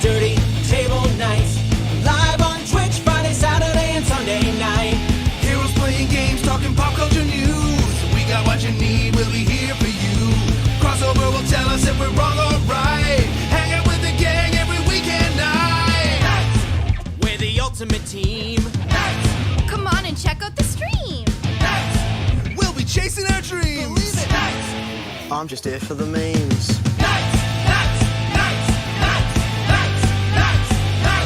Dirty Table Nights. Live on Twitch Friday, Saturday, and Sunday night. Heroes playing games, talking pop culture news. We got what you need, we'll be here for you. Crossover will tell us if we're wrong or right. Hang out with the gang every weekend night. Nights. We're the ultimate team. Nights. Come on and check out the stream. Nights. We'll be chasing our dreams. Believe it. Nights. I'm just here for the memes. Nights. Nights. Nights. Nights. Nights. Nights. Nights.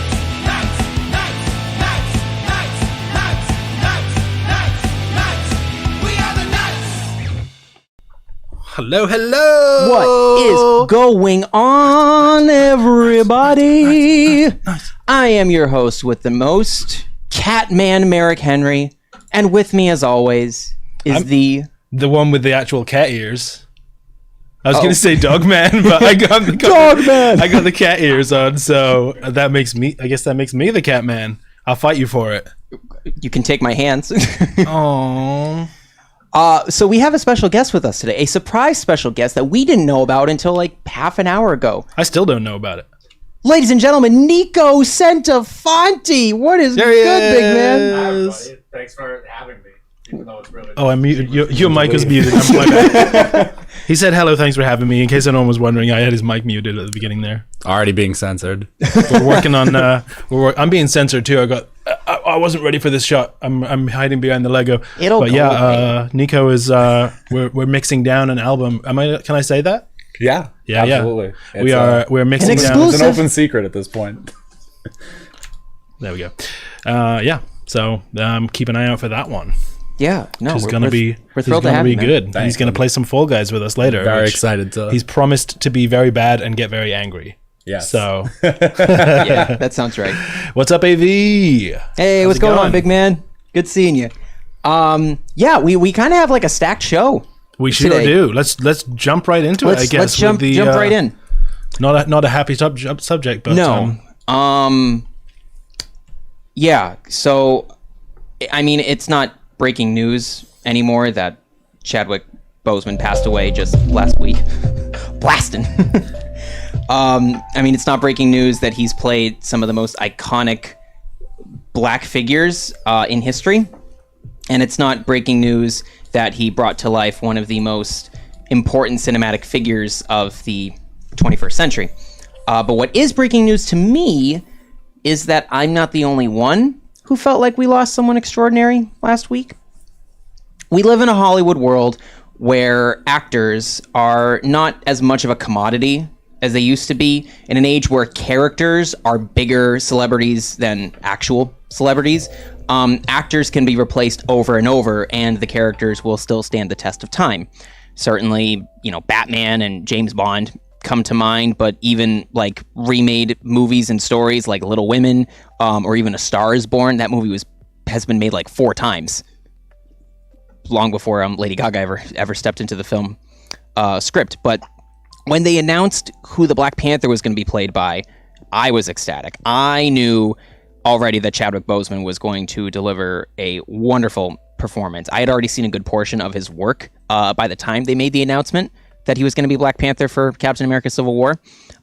Nights. Nights. Nights. Nights. Nights. Nights. Nights. Nights. We are the Nights. Hello. What is going on, everybody? I am your host with the most, Catman Merrick Henry, and with me, as always, is the one with the actual cat ears. I was going to say Dogman, but I got the cat ears on, so that makes me. I guess that makes me the Catman. I'll fight you for it. You can take my hands. Aww. So we have a special guest with us today, a surprise special guest that we didn't know about until like half an hour ago. I still don't know about it. Ladies and gentlemen, Nico Centafonte. What is good, big man? Hi, everybody. Thanks for having me, even though it's really... Oh, I'm muted. Your mic is muted. I'm my bad. He said hello, thanks for having me. In case anyone was wondering, I had his mic muted at the beginning there. Already being censored. We're working on. I'm being censored too. I wasn't ready for this shot. I'm hiding behind the Lego. Nico is. We're mixing down an album. Can I say that? Yeah, absolutely. Yeah. We're mixing down. It's an open secret at this point. There we go. So keep an eye out for that one. Yeah, no, He's gonna be good. Thanks. He's gonna play some Fall Guys with us later. Very excited to. He's promised to be very bad and get very angry. Yes. So Yeah, that sounds right. what's up, AV? Hey, what's going on, big man? Good seeing you. We kind of have like a stacked show. We sure today. do. Let's jump right into it. I guess let's jump right in. Not a happy subject, but No. Yeah. So, I mean, it's not breaking news anymore that Chadwick Boseman passed away just last week. Blasting. I mean, it's not breaking news that he's played some of the most iconic black figures in history. And it's not breaking news that he brought to life one of the most important cinematic figures of the 21st century. But what is breaking news to me is that I'm not the only one who felt like we lost someone extraordinary last week. We live in a Hollywood world where actors are not as much of a commodity as they used to be, in an age where characters are bigger celebrities than actual celebrities. Actors can be replaced over and over, and the characters will still stand the test of time. Certainly, Batman and James Bond come to mind, but even like remade movies and stories like Little Women, or even A Star Is Born, that movie has been made like 4 times, long before Lady Gaga ever stepped into the film script. But when they announced who the Black Panther was going to be played by, I was ecstatic. I knew already that Chadwick Boseman was going to deliver a wonderful performance. I had already seen a good portion of his work by the time they made the announcement that he was going to be Black Panther for Captain America Civil War.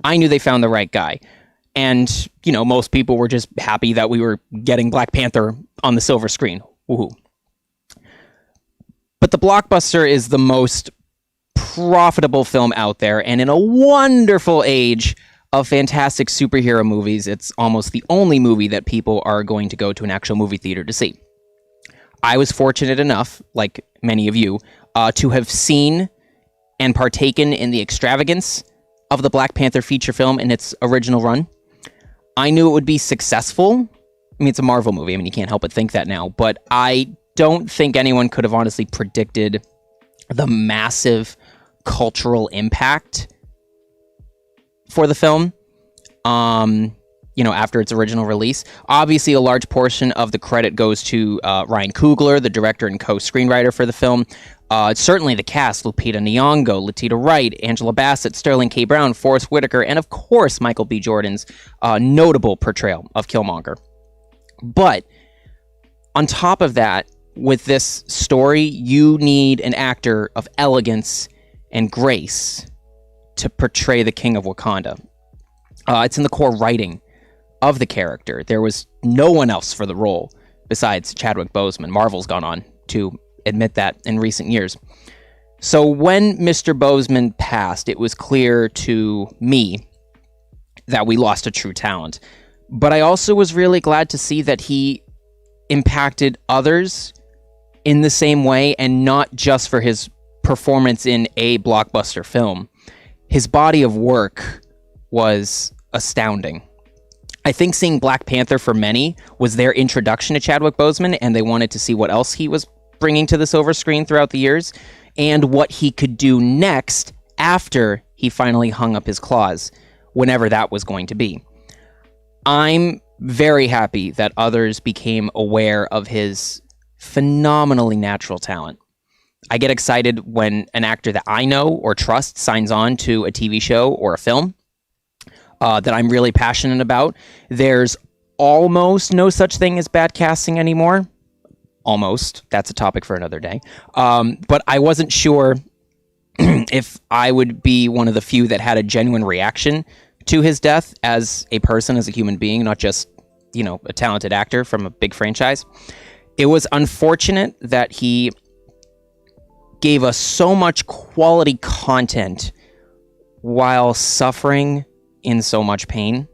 I knew they found the right guy. And, most people were just happy that we were getting Black Panther on the silver screen. Woohoo. But the blockbuster is the most profitable film out there, and in a wonderful age of fantastic superhero movies, it's almost the only movie that people are going to go to an actual movie theater to see. I was fortunate enough, like many of you, to have seen and partaken in the extravagance of the Black Panther feature film in its original run. I knew it would be successful. I mean, it's a Marvel movie. I mean, you can't help but think that now, but I don't think anyone could have honestly predicted the massive cultural impact for the film, after its original release. Obviously, a large portion of the credit goes to Ryan Coogler, the director and co-screenwriter for the film. Certainly the cast: Lupita Nyong'o, Letitia Wright, Angela Bassett, Sterling K. Brown, Forrest Whitaker, and of course Michael B. Jordan's notable portrayal of Killmonger. But on top of that, with this story, you need an actor of elegance and grace to portray the King of Wakanda. It's in the core writing of the character. There was no one else for the role besides Chadwick Boseman. Marvel's gone on to admit that in recent years. So when Mr. Boseman passed, it was clear to me that we lost a true talent. But I also was really glad to see that he impacted others in the same way, and not just for his performance in a blockbuster film. His body of work was astounding. I think seeing Black Panther for many was their introduction to Chadwick Boseman, and they wanted to see what else he was bringing to the silver screen throughout the years, and what he could do next after he finally hung up his claws, whenever that was going to be. I'm very happy that others became aware of his phenomenally natural talent. I get excited when an actor that I know or trust signs on to a TV show or a film that I'm really passionate about. There's almost no such thing as bad casting anymore. Almost. That's a topic for another day. But I wasn't sure if I would be one of the few that had a genuine reaction to his death as a person, as a human being, not just, a talented actor from a big franchise. It was unfortunate that he gave us so much quality content while suffering in so much pain.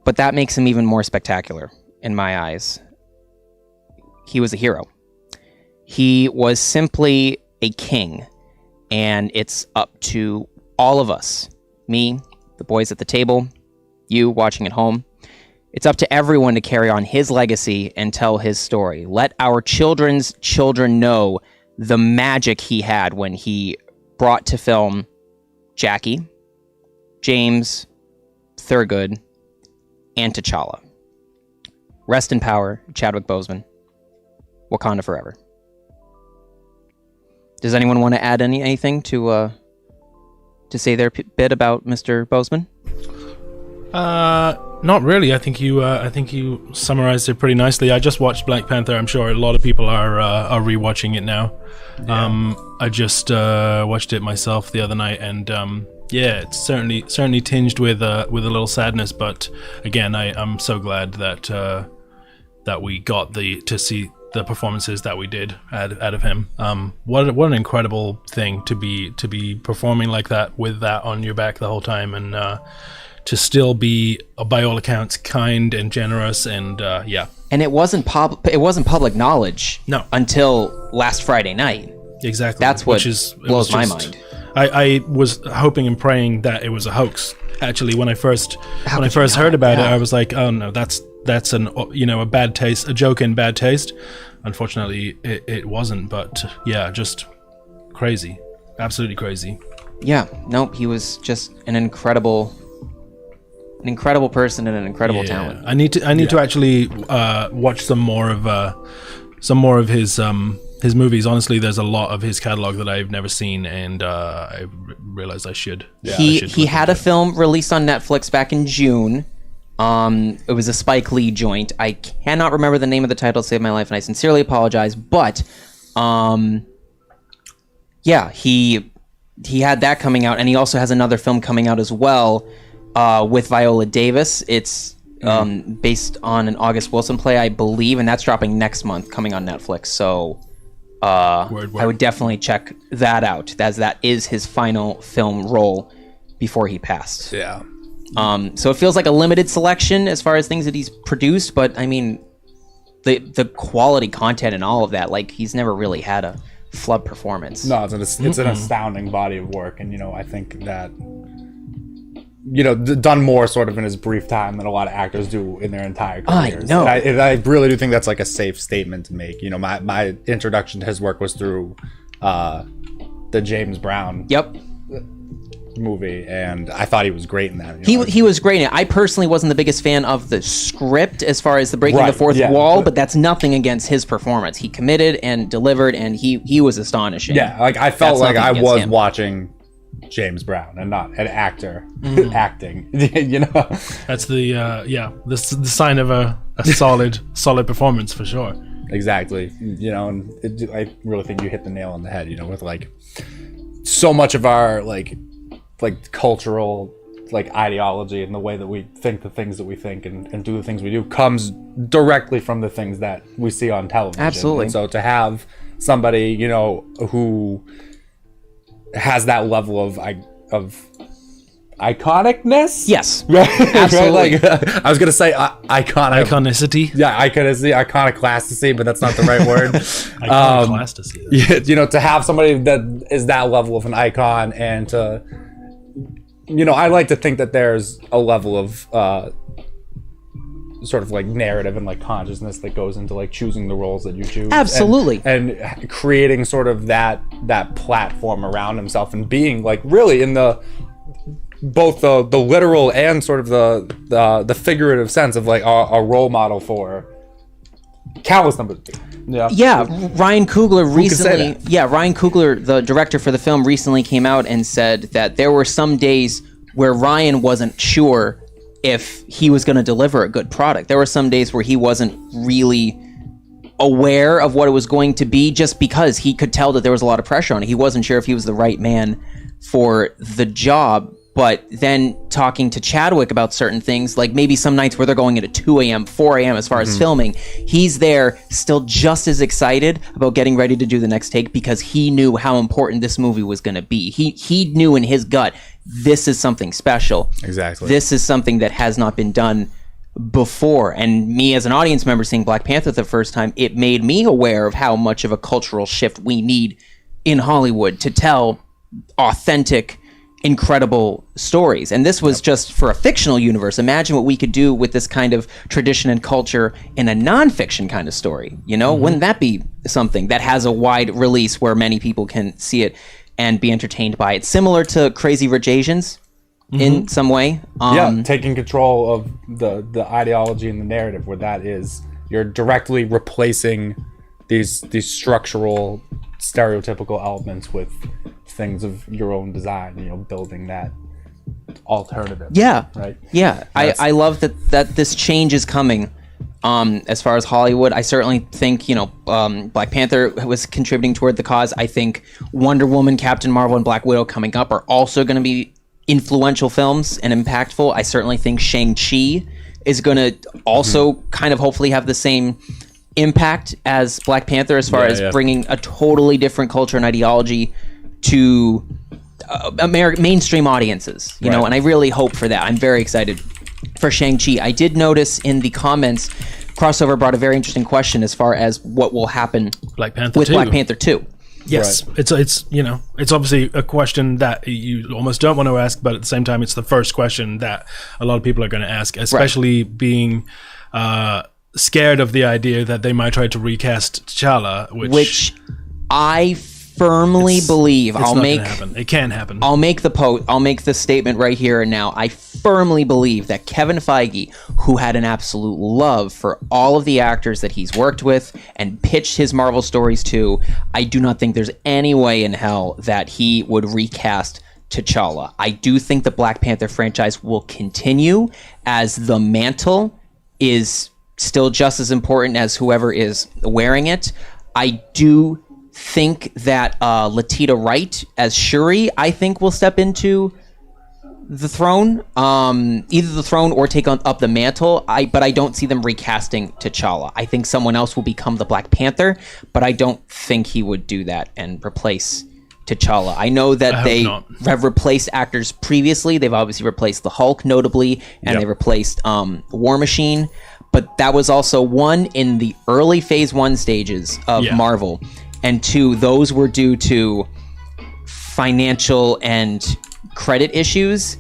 But that makes him even more spectacular in my eyes. He was a hero. He was simply a king. And it's up to all of us, me, the boys at the table, you watching at home. It's up to everyone to carry on his legacy and tell his story. Let our children's children know the magic he had when he brought to film Jackie, James, Thurgood, and T'Challa. Rest in power, Chadwick Boseman. Wakanda forever. Does anyone want to add anything to say their bit about Mr. Boseman? Not really. I think you summarized it pretty nicely. I just watched Black Panther. I'm sure a lot of people are rewatching it now. Yeah. I just watched it myself the other night, and it's certainly tinged with a little sadness. But again, I'm so glad that we got to see the performances that we did out of him. What an incredible thing to be performing like that, with that on your back the whole time, and to still be, by all accounts, kind and generous, and And it wasn't public knowledge. No. Until last Friday night. Exactly. That's what blows my mind. I was hoping and praying that it was a hoax. Actually, when I first heard about it, I was like, oh no, that's a bad taste, a joke in bad taste. Unfortunately, it wasn't. But yeah, just crazy, absolutely crazy. Yeah, nope. He was just an incredible person and an incredible talent. I need to actually watch some more of his movies. Honestly, there's a lot of his catalog that I've never seen, and I realized I should. Yeah, he had a film released on Netflix back in June. It was a Spike Lee joint. I cannot remember the name of the title to save my life, and I sincerely apologize. But he had that coming out, and he also has another film coming out as well with Viola Davis. It's based on an August Wilson play, I believe, and that's dropping next month, coming on Netflix. So Word. I would definitely check that out, as that is his final film role before he passed. Yeah. So it feels like a limited selection as far as things that he's produced, but I mean, the quality content and all of that, like, he's never really had a flub performance. No, it's an astounding body of work, and I think that done more sort of in his brief time than a lot of actors do in their entire careers. I know. And I really do think that's like a safe statement to make. My introduction to his work was through the James Brown movie, and I thought he was great in that. He was great in it. I personally wasn't the biggest fan of the script as far as the breaking the fourth wall, but that's nothing against his performance. He committed and delivered, and he was astonishing. Yeah, like I felt like I was watching James Brown and not an actor acting. That's the sign of a solid performance for sure. Exactly. And I really think you hit the nail on the head. With like so much of our like cultural like ideology and the way that we think the things that we think and do the things we do comes directly from the things that we see on television. Absolutely. And so to have somebody, you know, who has that level of iconicness. Yes, Right? absolutely. Right? Like, I was gonna say iconic. Iconicity. Yeah, iconoclasticity, but that's not the right word. Iconoclasticity. Yeah, you know, to have somebody that is that level of an icon, and to, you know, I like to think that there's a level of sort of like narrative and like consciousness that goes into like choosing the roles that you choose. Absolutely. And creating sort of that platform around himself and being like really in the both the literal and sort of the figurative sense of like a role model for countless numbers of people. Yeah, Ryan Coogler could say recently. that? Yeah, Ryan Coogler, the director for the film, recently came out and said that there were some days where Ryan wasn't sure if he was going to deliver a good product. There were some days where he wasn't really aware of what it was going to be, just because he could tell that there was a lot of pressure on it. He wasn't sure if he was the right man for the job. But then talking to Chadwick about certain things, like maybe some nights where they're going at 2 a.m., 4 a.m. as far as filming, he's there still just as excited about getting ready to do the next take, because he knew how important this movie was going to be. He knew in his gut, this is something special. Exactly. This is something that has not been done before. And me as an audience member seeing Black Panther the first time, it made me aware of how much of a cultural shift we need in Hollywood to tell authentic, incredible stories. And this was just for a fictional universe. Imagine what we could do with this kind of tradition and culture in a non-fiction kind of story. You know, wouldn't that be something that has a wide release where many people can see it and be entertained by it? Similar to Crazy Rich Asians in some way. Taking control of the ideology and the narrative, where that is, you're directly replacing these structural stereotypical elements with things of your own design, you know, building that alternative. Yeah. Right. Yeah. I love that this change is coming. As far as Hollywood, I certainly think, you know, Black Panther was contributing toward the cause. I think Wonder Woman, Captain Marvel, and Black Widow coming up are also going to be influential films and impactful. I certainly think Shang-Chi is going to also kind of hopefully have the same impact as Black Panther, as far as bringing a totally different culture and ideology to mainstream audiences, you know, and I really hope for that. I'm very excited for Shang-Chi. I did notice in the comments, Crossover brought a very interesting question as far as what will happen Black Panther with 2. Black Panther 2. Yes, it's you know, it's obviously a question that you almost don't want to ask, but at the same time, it's the first question that a lot of people are going to ask, especially being scared of the idea that they might try to recast T'Challa, which I firmly believe. It can happen. I'll make the statement right here and now. I firmly believe that Kevin Feige, who had an absolute love for all of the actors that he's worked with and pitched his Marvel stories to, I do not think there's any way in hell that he would recast T'Challa. I do think the Black Panther franchise will continue, as the mantle is still just as important as whoever is wearing it. I do think that Latita Wright as Shuri, I think, will step into the throne, either the throne or take up the mantle. But I don't see them recasting T'Challa. I think someone else will become the Black Panther, but I don't think he would do that and replace T'Challa. I know that they have replaced actors previously. They've obviously replaced the Hulk, notably, and they replaced War Machine. But that was also, one, in the early Phase 1 stages of Marvel, and two, those were due to financial and credit issues.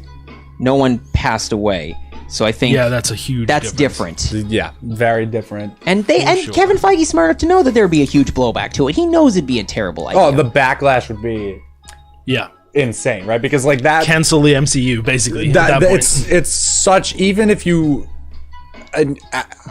No one passed away. So I think that's a huge different. Yeah, very different. And Kevin Feige's smart enough to know that there'd be a huge blowback to it. He knows it'd be a terrible idea. Oh, the backlash would be insane, right? Because like that, cancel the MCU basically. It's such, even if you,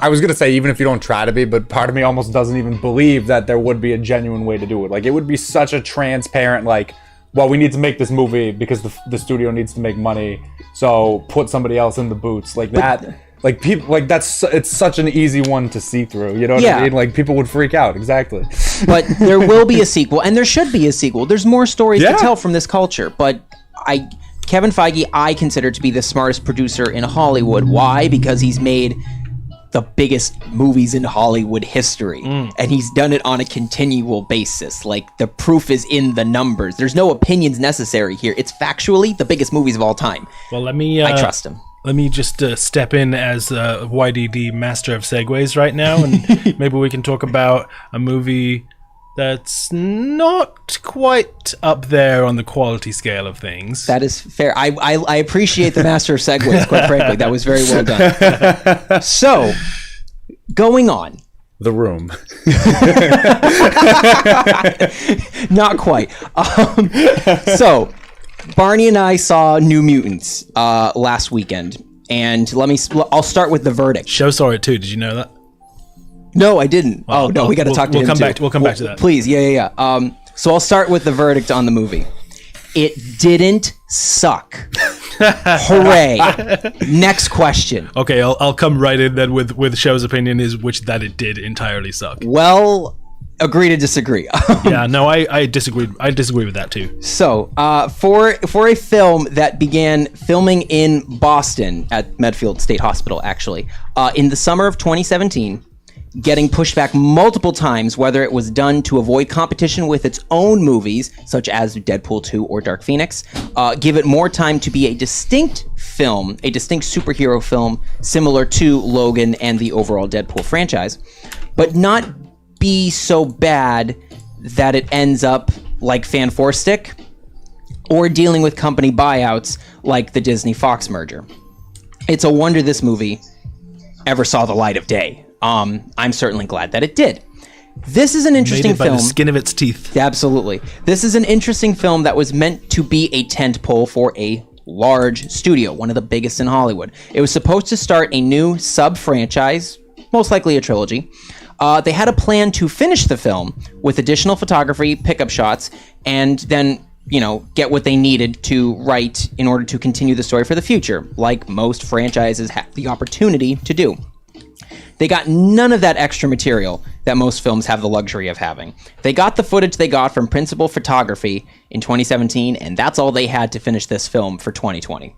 I was gonna say even if you don't try to be, but part of me almost doesn't even believe that there would be a genuine way to do it. Like, it would be such a transparent, like, well, we need to make this movie because the studio needs to make money, so put somebody else in the boots, like that. Like, people, like, it's such an easy one to see through, you know what I mean? Like, people would freak out. Exactly. But there will be a sequel, and there should be a sequel. There's more stories to tell from this culture, but Kevin Feige, I consider to be the smartest producer in Hollywood. Why? Because he's made the biggest movies in Hollywood history, and he's done it on a continual basis. Like, the proof is in the numbers. There's no opinions necessary here. It's factually the biggest movies of all time. Well, I trust him. Let me just step in as YDD master of segues right now, and maybe we can talk about a movie that's not quite up there on the quality scale of things. That is fair. I appreciate the master of segues, quite frankly. That was very well done. So, going on. The Room. Not quite. So, Barney and I saw New Mutants last weekend, and I'll start with the verdict. Show saw it too. Did you know that? No, I didn't. We got to talk to him too. We'll come back to that. Please, yeah. So I'll start with the verdict on the movie. It didn't suck. Hooray! Next question. Okay, I'll come right in then with Show's opinion that it did entirely suck. Well, agree to disagree. Yeah, no, I disagree. I disagree with that too. So, for a film that began filming in Boston at Medfield State Hospital, actually, in the summer of 2017, getting pushed back multiple times, whether it was done to avoid competition with its own movies, such as Deadpool 2 or Dark Phoenix, give it more time to be a distinct film, a distinct superhero film, similar to Logan and the overall Deadpool franchise, but not be so bad that it ends up like Fan 4 Stick, or dealing with company buyouts like the Disney-Fox merger. It's a wonder this movie ever saw the light of day. I'm certainly glad that it did. This is an interesting by film. The skin of its teeth. Absolutely. This is an interesting film that was meant to be a tentpole for a large studio, one of the biggest in Hollywood. It was supposed to start a new sub-franchise, most likely a trilogy. They had a plan to finish the film with additional photography, pickup shots, and then, get what they needed to write in order to continue the story for the future, like most franchises have the opportunity to do. They got none of that extra material that most films have the luxury of having. They got the footage they got from principal photography in 2017, and that's all they had to finish this film for 2020.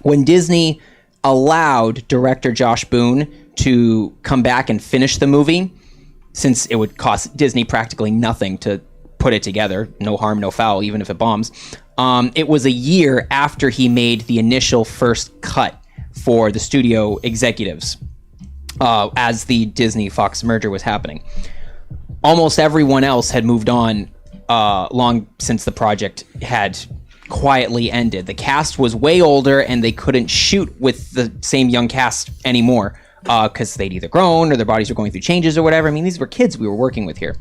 When Disney allowed director Josh Boone to come back and finish the movie, since it would cost Disney practically nothing to put it together, no harm, no foul, even if it bombs, it was a year after he made the initial first cut for the studio executives. As the Disney-Fox merger was happening. Almost everyone else had moved on long since the project had quietly ended. The cast was way older, and they couldn't shoot with the same young cast anymore because they'd either grown or their bodies were going through changes or whatever. I mean, these were kids we were working with here.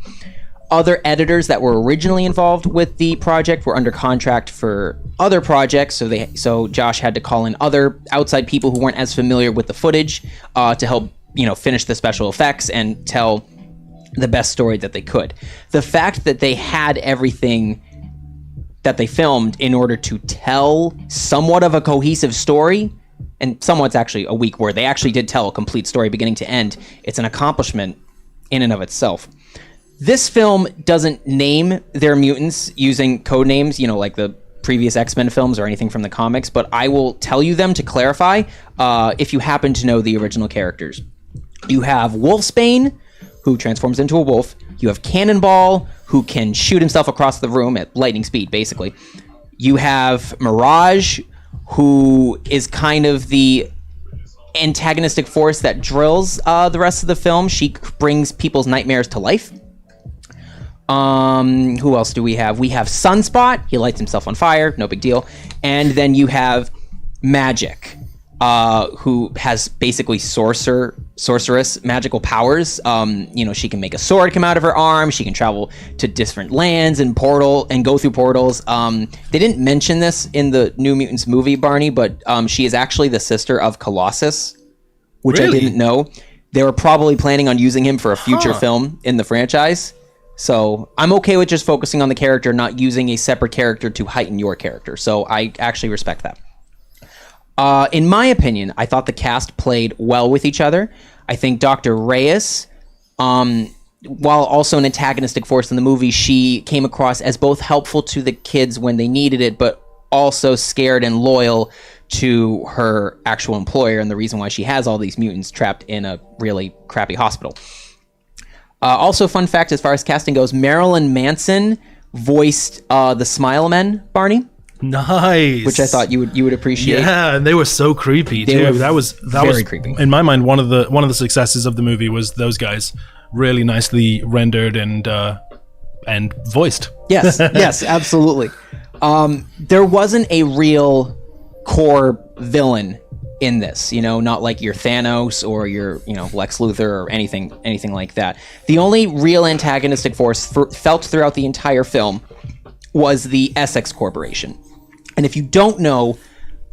Other editors that were originally involved with the project were under contract for other projects, so Josh had to call in other outside people who weren't as familiar with the footage to help finish the special effects and tell the best story that they could. The fact that they had everything that they filmed in order to tell somewhat of a cohesive story, and somewhat's actually a weak word, they actually did tell a complete story beginning to end. It's an accomplishment in and of itself. This film doesn't name their mutants using code names, like the previous X-Men films or anything from the comics, but I will tell you them to clarify if you happen to know the original characters. You have Wolfsbane, who transforms into a wolf. You have Cannonball, who can shoot himself across the room at lightning speed, basically. You have Mirage, who is kind of the antagonistic force that drills the rest of the film. She brings people's nightmares to life. Who else do we have? We have Sunspot. He lights himself on fire. No big deal. And then you have Magic, who has basically sorceress magical powers. She can make a sword come out of her arm. She can travel to different lands and go through portals. They didn't mention this in the New Mutants movie, Barney, but she is actually the sister of Colossus, which Really? I didn't know. They were probably planning on using him for a future film in the franchise. So I'm okay with just focusing on the character, not using a separate character to heighten your character. So I actually respect that. In my opinion, I thought the cast played well with each other. I think Dr. Reyes, while also an antagonistic force in the movie, she came across as both helpful to the kids when they needed it, but also scared and loyal to her actual employer, and the reason why she has all these mutants trapped in a really crappy hospital. Also, fun fact as far as casting goes, Marilyn Manson voiced the Smile Men, Barney. Nice. Which I thought you would appreciate. Yeah, and they were so creepy too. That was very creepy. In my mind, one of the successes of the movie was those guys really nicely rendered and voiced. Yes, yes, absolutely. There wasn't a real core villain in this, not like your Thanos or your, Lex Luthor or anything like that. The only real antagonistic force felt throughout the entire film was the Essex Corporation. And if you don't know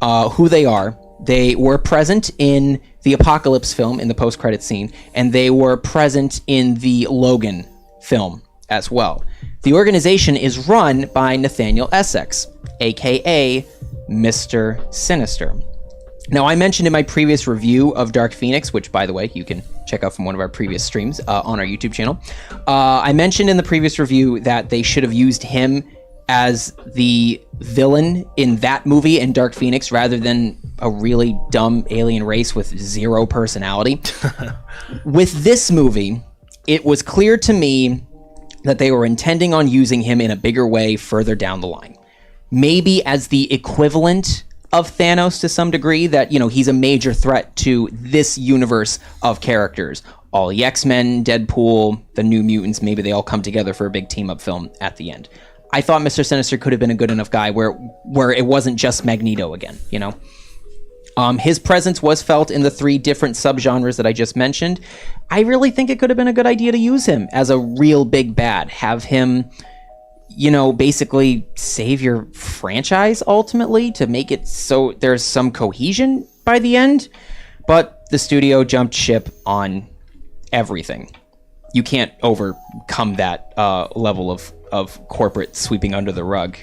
who they are, they were present in the Apocalypse film in the post-credit scene, and they were present in the Logan film as well. The organization is run by Nathaniel Essex, aka Mr. Sinister. Now, I mentioned in my previous review of Dark Phoenix, which, by the way, you can check out from one of our previous streams on our YouTube channel. I mentioned in the previous review that they should have used him as the villain in that movie in Dark Phoenix rather than a really dumb alien race with zero personality. With this movie, it was clear to me that they were intending on using him in a bigger way further down the line. Maybe as the equivalent of Thanos to some degree, that, he's a major threat to this universe of characters. All the X-Men, Deadpool, the New Mutants, maybe they all come together for a big team-up film at the end. I thought Mr. Sinister could have been a good enough guy where it wasn't just Magneto again, His presence was felt in the 3 different subgenres that I just mentioned. I really think it could have been a good idea to use him as a real big bad. Have him, basically save your franchise ultimately to make it so there's some cohesion by the end. But the studio jumped ship on everything. You can't overcome that level of corporate sweeping under the rug.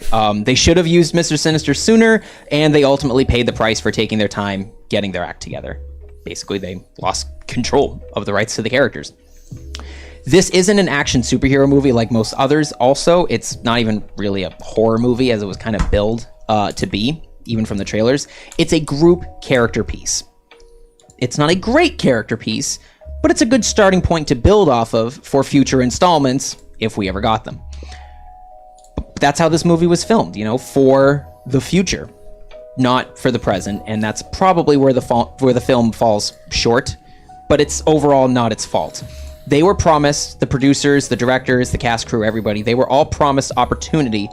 They should have used Mr. Sinister sooner, and they ultimately paid the price for taking their time getting their act together. Basically, they lost control of the rights to the characters. This isn't an action superhero movie like most others. Also, it's not even really a horror movie as it was kind of billed to be, even from the trailers. It's a group character piece. It's not a great character piece, but it's a good starting point to build off of for future installments, if we ever got them. But that's how this movie was filmed, for the future, not for the present, and that's probably where the film falls short, but it's overall not its fault. They were promised, the producers, the directors, the cast crew, everybody, they were all promised opportunity,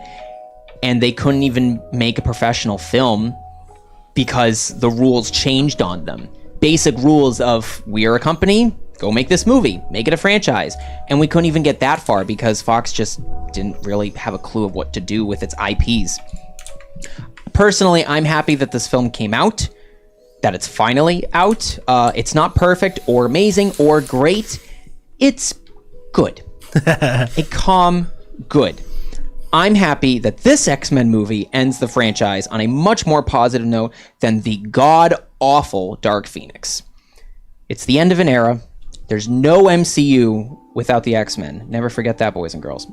and they couldn't even make a professional film because the rules changed on them. Basic rules of, we are a company, go make this movie, make it a franchise. And we couldn't even get that far because Fox just didn't really have a clue of what to do with its IPs. Personally, I'm happy that this film came out, that it's finally out. It's not perfect or amazing or great. It's good. A calm good. I'm happy that this X-Men movie ends the franchise on a much more positive note than the god-awful Dark Phoenix. It's the end of an era. There's no MCU without the X-Men. Never forget that, boys and girls.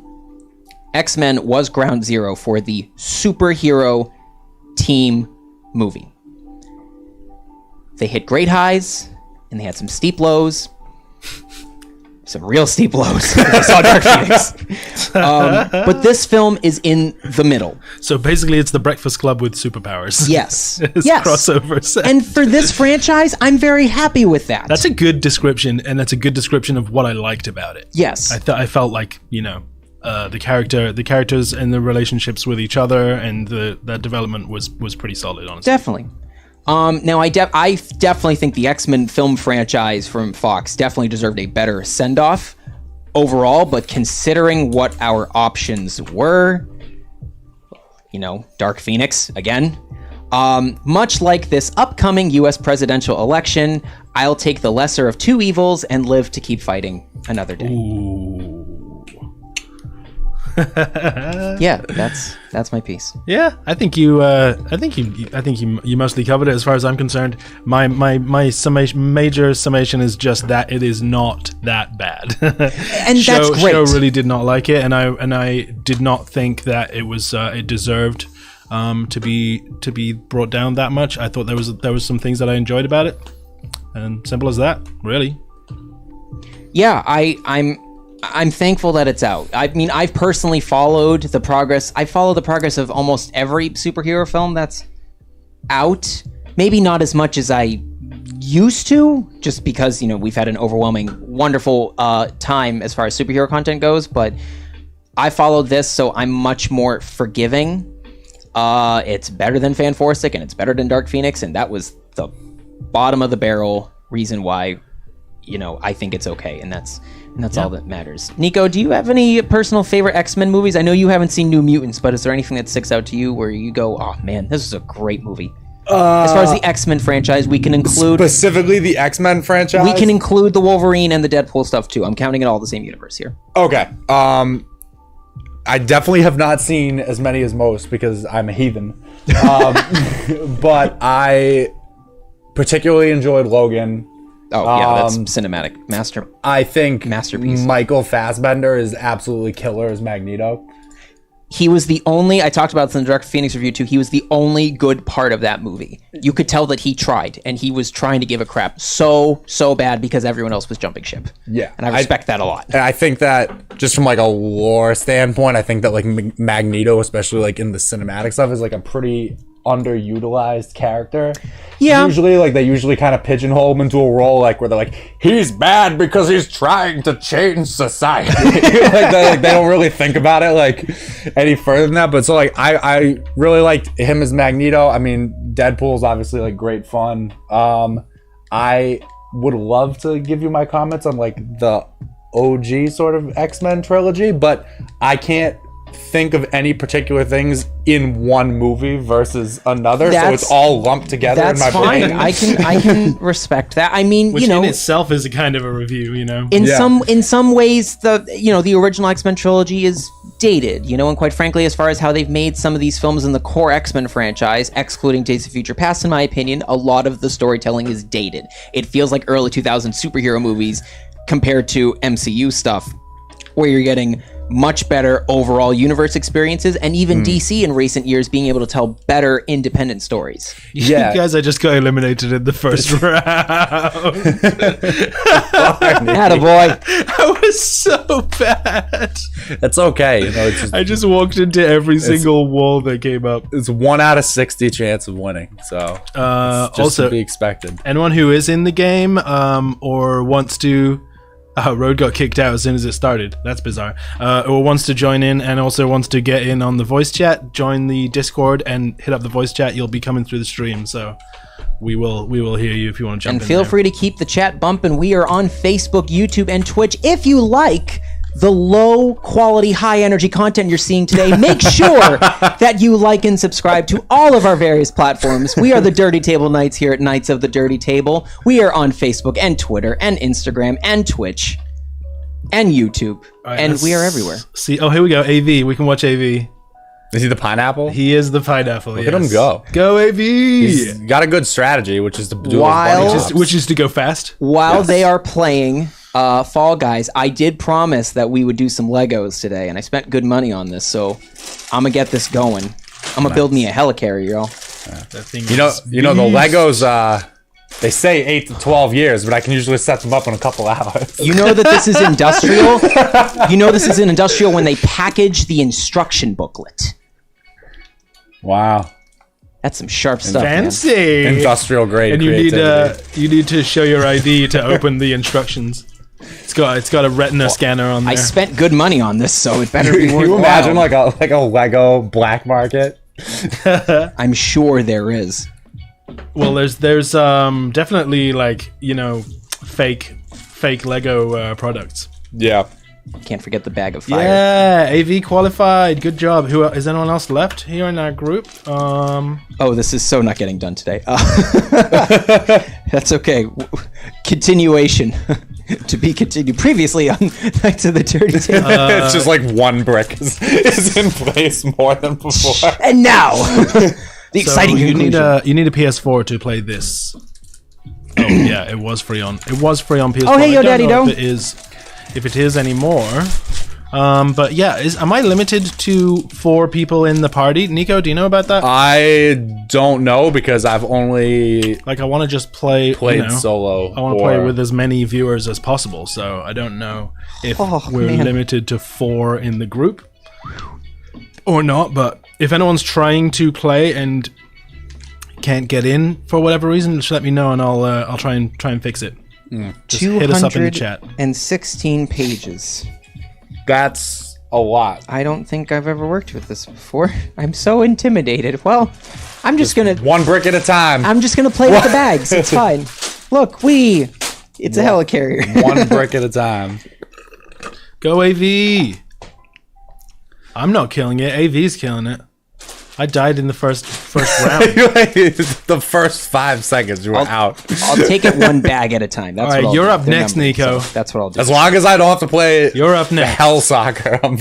X-Men was ground zero for the superhero team movie. They hit great highs, and they had some steep lows. Some real steep lows. I saw Dark Phoenix. But this film is in the middle. So basically, it's the Breakfast Club with superpowers. Yes. It's yes. crossovers. And for this franchise, I'm very happy with that. That's a good description, and that's a good description of what I liked about it. Yes. I felt like, the characters and the relationships with each other, and that development was pretty solid, honestly. Definitely. Now, I definitely think the X-Men film franchise from Fox definitely deserved a better send-off overall, but considering what our options were, Dark Phoenix, again, much like this upcoming U.S. presidential election, I'll take the lesser of two evils and live to keep fighting another day. Ooh. Yeah, that's my piece. Yeah, I think you mostly covered it as far as I'm concerned. My major summation is just that it is not that bad. And that's great. Show really did not like it, and I did not think that it was it deserved to be brought down that much. I thought there was some things that I enjoyed about it, and simple as that, really. Yeah, I'm thankful that it's out. I mean, I've personally followed the progress. I follow the progress of almost every superhero film that's out. Maybe not as much as I used to, just because, you know, we've had an overwhelming, wonderful time as far as superhero content goes, but I followed this, so I'm much more forgiving. It's better than Fanforstic, and it's better than Dark Phoenix, and that was the bottom of the barrel reason why, you know, I think it's okay, and that's all that matters. Nico, do you have any personal favorite X-Men movies? I know you haven't seen New Mutants, but is there anything that sticks out to you where you go, oh man, this is a great movie? As far as the X-Men franchise, we can include... Specifically the X-Men franchise? We can include the Wolverine and the Deadpool stuff too. I'm counting it all the same universe here. Okay. I definitely have not seen as many as most because I'm a heathen. But I particularly enjoyed Logan. Oh, yeah, that's cinematic. I think masterpiece. Michael Fassbender is absolutely killer as Magneto. He was the only, I talked about this in the Dark Phoenix review too, he was the only good part of that movie. You could tell that he tried, and he was trying to give a crap so bad because everyone else was jumping ship. Yeah. And I respect that a lot. And I think that just from like a lore standpoint, I think that like Magneto, especially like in the cinematic stuff, is like a pretty underutilized character. Yeah. They usually kind of pigeonhole him into a role like where they're like, he's bad because he's trying to change society. They don't really think about it like any further than that. But so like I really liked him as Magneto. I mean, Deadpool's obviously like great fun. I would love to give you my comments on like the OG sort of X-Men trilogy, but I can't think of any particular things in one movie versus another, so it's all lumped together in my brain. I can respect that. I mean, Which you know, in itself is a kind of a review, you know. in some ways, the original X-Men trilogy is dated, you know, and quite frankly, as far as how they've made some of these films in the core X-Men franchise, excluding Days of Future Past, in my opinion, a lot of the storytelling is dated. It feels like early 2000s superhero movies compared to MCU stuff, where you're getting much better overall universe experiences, and even DC in recent years being able to tell better independent stories. Yeah. You guys, I just got eliminated in the first round. Attaboy. I was so bad. It's okay. You know, it's I just walked into every single wall that came up. it's 1 out of 60 chance of winning, so it's just also, to be expected. anyone who is in the game or wants to... Road got kicked out as soon as it started. That's bizarre. Or wants to join in and also wants to get in on the voice chat, join the Discord and hit up the voice chat. You'll be coming through the stream, so we will hear you if you want to jump in. And feel free to keep the chat bumping. We are on Facebook, YouTube, and Twitch. If you like the low quality, high energy content you're seeing today, make sure that you like and subscribe to all of our various platforms. We are the Dirty Table Knights here at Knights of the Dirty Table. We are on Facebook and Twitter and Instagram and Twitch and YouTube. Right, and we are everywhere. See, here we go. AV. We can watch AV. Is he the pineapple? He is the pineapple. Look at him go. Go AV. He's got a good strategy, which is to do Which is to go fast. While they are playing Fall Guys, I did promise that we would do some Legos today, and I spent good money on this, so I'm gonna get this going. I'm gonna build me a helicarrier, y'all. That thing You know is the Legos. They say 8 to 12 years, but I can usually set them up in a couple hours. You know that this is industrial? You know this is an industrial when they package the instruction booklet. Wow. That's some sharp stuff, man. fancy. Industrial grade And creativity. you need to show your ID to open the instructions. It's got a retina scanner on there. I spent good money on this, so it better be Can worthwhile. you imagine like a Lego black market? I'm sure there is. Well, there's definitely like, you know, fake Lego products. Yeah. Can't forget the bag of fire. Yeah, AV qualified. Good job. Who is anyone else left here in our group? Oh, this is so not getting done today. That's okay. Continuation. To be continued. Previously on Knights of the Dirty Table. It's just like one brick is in place more than before. And now, the exciting you need conclusion. you need a PS4 to play this. Oh yeah, it was free on PS4. Oh, hey, yo, I don't Daddy know Do. if it is anymore. But yeah, am I limited to 4 people in the party? Nico, do you know about that? I don't know because I've only Like, I want to just play. played solo. I want to play with as many viewers as possible, so I don't know if we're man. limited to 4 in the group or not. But if anyone's trying to play and can't get in for whatever reason, just let me know and I'll try and fix it. Just hit us up in the chat. 216 pages. That's a lot. I don't think I've ever worked with this before. I'm so intimidated. Well, I'm just gonna. One brick at a time. I'm just gonna play with the bags. It's fine. Look, it's a helicarrier. One brick at a time. Go AV! I'm not killing it. AV's killing it. I died in the first round. The first 5 seconds you were out. I'll take it one bag at a time. That's All right, what I'll you're do. up The next, numbers, Nico. so that's what I'll do. As long as I don't have to play You're up next. hell soccer. I'm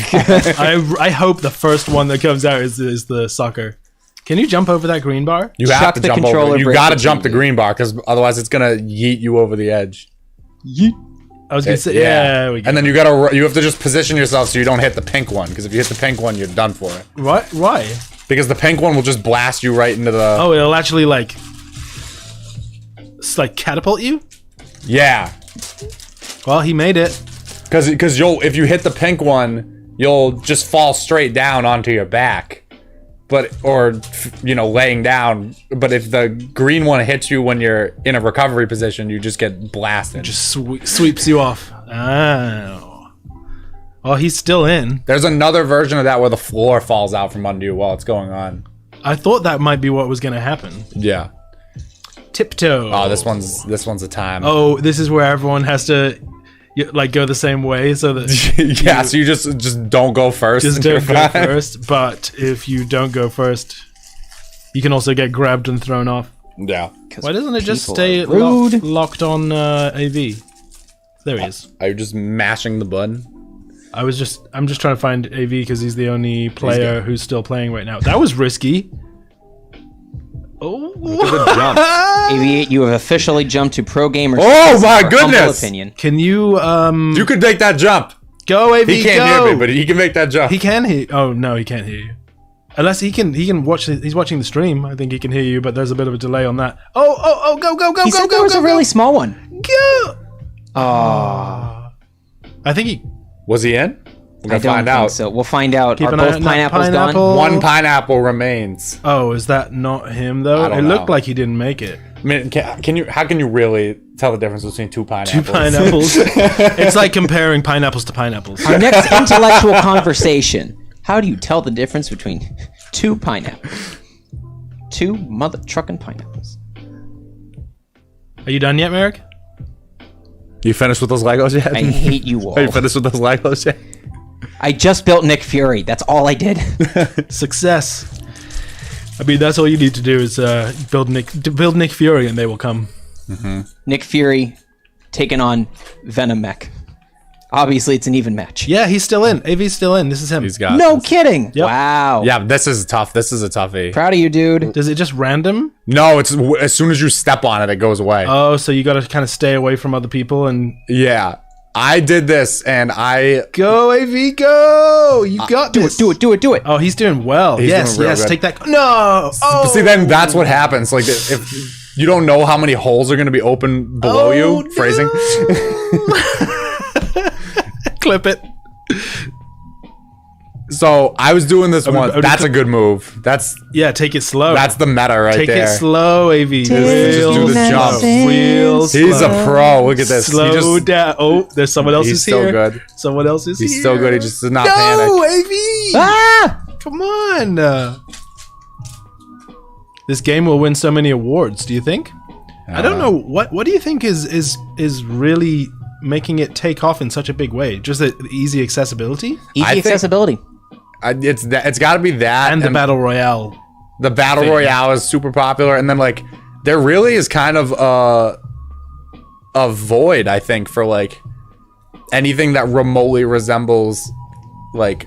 I hope the first one that comes out is the soccer. Can you jump over that green bar? You have Chuck to the jump controller, over. You break gotta the jump the TV. green bar because otherwise it's gonna yeet you over the edge. I was gonna say, yeah, we go. And then you have to just position yourself so you don't hit the pink one because if you hit the pink one, you're done for it. What? Why? Because the pink one will just blast you right into the. Oh, it'll actually like catapult you. Yeah, Well, he made it. because if you hit the pink one, you'll just fall straight down onto your back. Or laying down. But if the green one hits you when you're in a recovery position, you just get blasted. Just sweeps you off. Oh. Oh, he's still in. There's another version of that where the floor falls out from under you while it's going on. I thought that might be what was gonna happen. Yeah. Tiptoe. Oh, this one's a time. Oh, this is where everyone has to go the same way, so that yeah. So you just don't go first. just and you're don't go fine. first. But if you don't go first, you can also get grabbed and thrown off. Yeah. Why doesn't it just people stay are rude. locked on AV? There he is. Are you just mashing the button? I'm just trying to find AV because he's the only player who's still playing right now. That was risky. Oh, jump. AV8, you have officially jumped to pro gamer. Oh status, my in our humble goodness! Opinion. Can you You could make that jump. go AV? He can't go! hear me, but he can make that jump. He can hear. Oh no, he can't hear you. Unless he can watch. He's watching the stream. I think he can hear you, but there's a bit of a delay on that. Oh! Go! He said there was a really small one. Go! Oh, I think he. Was he in? We're I gonna don't find think out. so. We'll find out. Keep Are an eye both on that pineapples pineapple. gone? One pineapple remains. Oh, is that not him though? I don't It looked know. like he didn't make it. I mean, can you? How can you really tell the difference between two pineapples? Two pineapples. It's like comparing pineapples to pineapples. Our next intellectual conversation. How do you tell the difference between two pineapples? Two mother trucking pineapples. Are you done yet, Merrick? You finished with those Legos yet? I hate you all. Are you finished with those Legos yet? I just built Nick Fury. That's all I did. Success. I mean, that's all you need to do is build Nick Fury, and they will come. Nick Fury taking on Venom Mech. Obviously, it's an even match. Yeah, he's still in. AV's still in. This is him. He's got. No kidding. Yep. Wow. Yeah, this is tough. This is a toughie. Proud of you, dude. Does it just random? No, it's as soon as you step on it, it goes away. Oh, so you got to kind of stay away from other people and Yeah, I did this, and I go AV, go! You got Do this. it. Do it. Oh, he's doing well. He's yes, doing real yes. good. Take that. No. Oh. see. Then that's what happens. Like if you don't know how many holes are going to be open below Oh, you, phrasing. Clip it. So I was doing this one. I'm- That's a good move. That's Yeah, take it slow. the meta right Take there. it slow, AV. Just do the jump. Real slow. He's a pro. Look at this. Slow down. Oh, there's someone else He's is so here. good. Someone else is He's here. so good. He just does not No, panic. AV. Ah! Come on. This game will win so many awards. Do you think? I don't know. What do you think is really making it take off in such a big way? Just the easy accessibility Easy I think- accessibility. It's got to be that and the battle royale. The battle thing. royale is super popular, and then like there really is kind of a void, I think, for like anything that remotely resembles like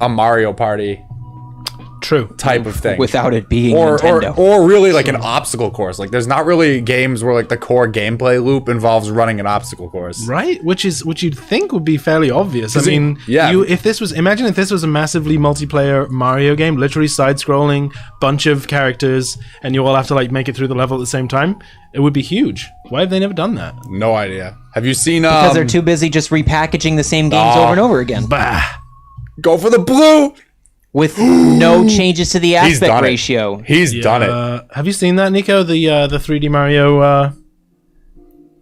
a Mario Party. True. type of thing. Without it being or Nintendo. really like an obstacle course. Like there's not really games where like the core gameplay loop involves running an obstacle course. Right, which you'd think would be fairly obvious. I it- mean, yeah. imagine if this was a massively multiplayer Mario game, literally side-scrolling, bunch of characters, and you all have to like make it through the level at the same time. It would be huge. Why have they never done that? No idea. Have you seen Because they're too busy just repackaging the same games over and over again. Bah. Go for the blue? With no changes to the He's done aspect it. ratio. He's done it. Have you seen that, Nico? The 3D Mario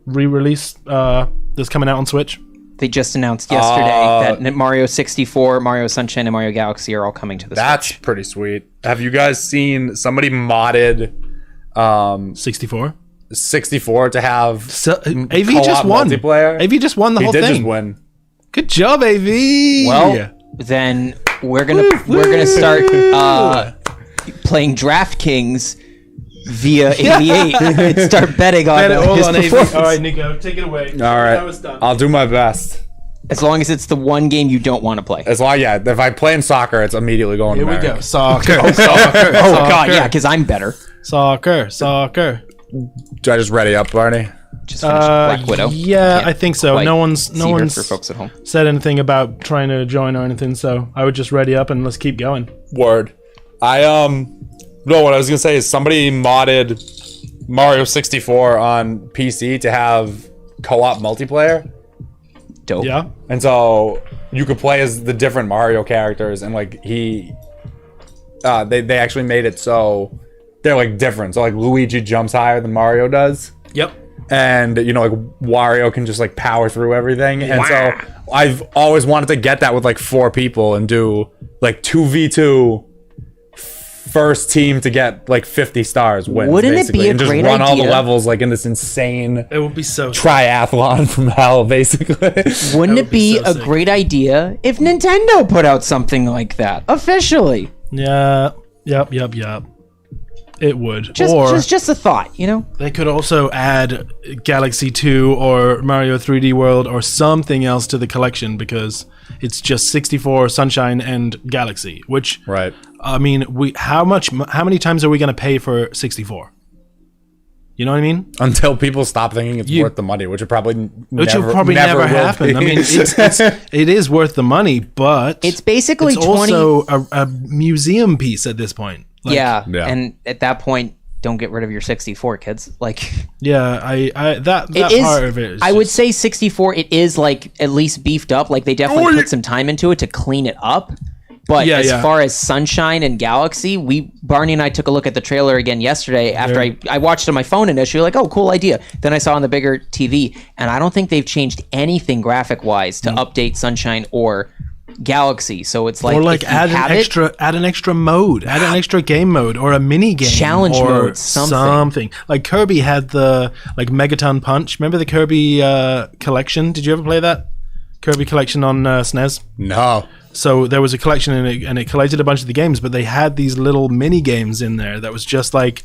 re-release that's coming out on Switch. They just announced yesterday that Mario 64, Mario Sunshine, and Mario Galaxy are all coming to the That's Switch. pretty sweet. Have you guys seen somebody modded 64. 64 to have So, AV co-op just won. multiplayer? AV just won the He whole did thing. just win. Good job, AV. Well, then we're gonna start playing DraftKings via 88 and start betting on hold his on, AV. performance. All right, Nico, take it away. All right, I'll do my best. As long as it's the one game you don't want to play. As long, yeah, if I play in soccer, it's immediately going Here to we America. go. Soccer. Oh god, yeah, because I'm better. Soccer. Do I just ready up, Barney? Just finished Black Widow. Yeah, Can't I think so. quite No one's see her for folks at home. said anything about trying to join or anything, so I would just ready up and let's keep going. Word. No, what I was gonna say is somebody modded Mario 64 on PC to have co-op multiplayer, Dope. Yeah. and so you could play as the different Mario characters, and like they actually made it so they're like different. So like Luigi jumps higher than Mario does. Yep. And you know, like Wario can just like power through everything, and so I've always wanted to get that with like 4 people and do like 2v2 first team to get like 50 stars wins. Wouldn't it basically, be a and just great run all the idea? levels like in this insane It would be so triathlon from hell, basically. Wouldn't would it be be so a sick. great idea if Nintendo put out something like that officially? Yeah. Yep. It would. Just a thought, you know? They could also add Galaxy 2 or Mario 3D World or something else to the collection because it's just 64, Sunshine, and Galaxy. Which, Right. I mean, how many times are we going to pay for 64? You know what I mean? Until people stop thinking it's worth the money, which will probably Never will happen. be. I mean, it is worth the money, but It's basically it's 20 also a museum piece at this point. Like, yeah, Yeah. and at that point, don't get rid of your 64, kids. Like yeah. That it is. part of it. Is I would just- say 64. It is like at least beefed up. Like they definitely put some time into it to clean it up. But Yeah, as yeah. far as Sunshine and Galaxy, Barney and I took a look at the trailer again yesterday after I watched it on my phone initially, like, oh, cool idea. Then I saw on the bigger TV, and I don't think they've changed anything graphic wise to update Sunshine or Galaxy. So it's like, or like if you add have an it- extra mode, add an extra game mode or a mini game Challenge or mode, something. Like Kirby had the like Megaton Punch. Remember the Kirby collection? Did you ever play that Kirby collection on SNES? No. So there was a collection and it collected a bunch of the games, but they had these little mini games in there that was just like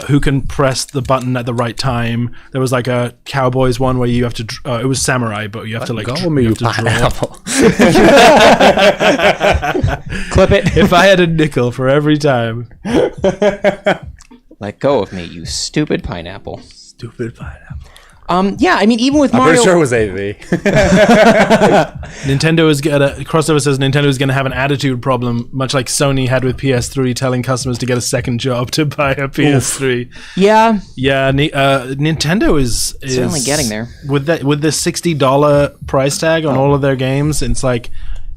who can press the button at the right time. There was like a Cowboys one where you have to it was samurai, but you have to like Go me, you you have to draw. pineapple. clip it. If I had a nickel for every time. Let go of me, you stupid pineapple. Stupid pineapple. Yeah, I mean, even with I'm Mario, pretty sure it was AV. Nintendo is gonna crossover says Nintendo is gonna have an attitude problem, much like Sony had with PS3, telling customers to get a second job to buy a PS3. yeah, Yeah, Nintendo is certainly getting there. with the $60 price tag on all of their games. It's like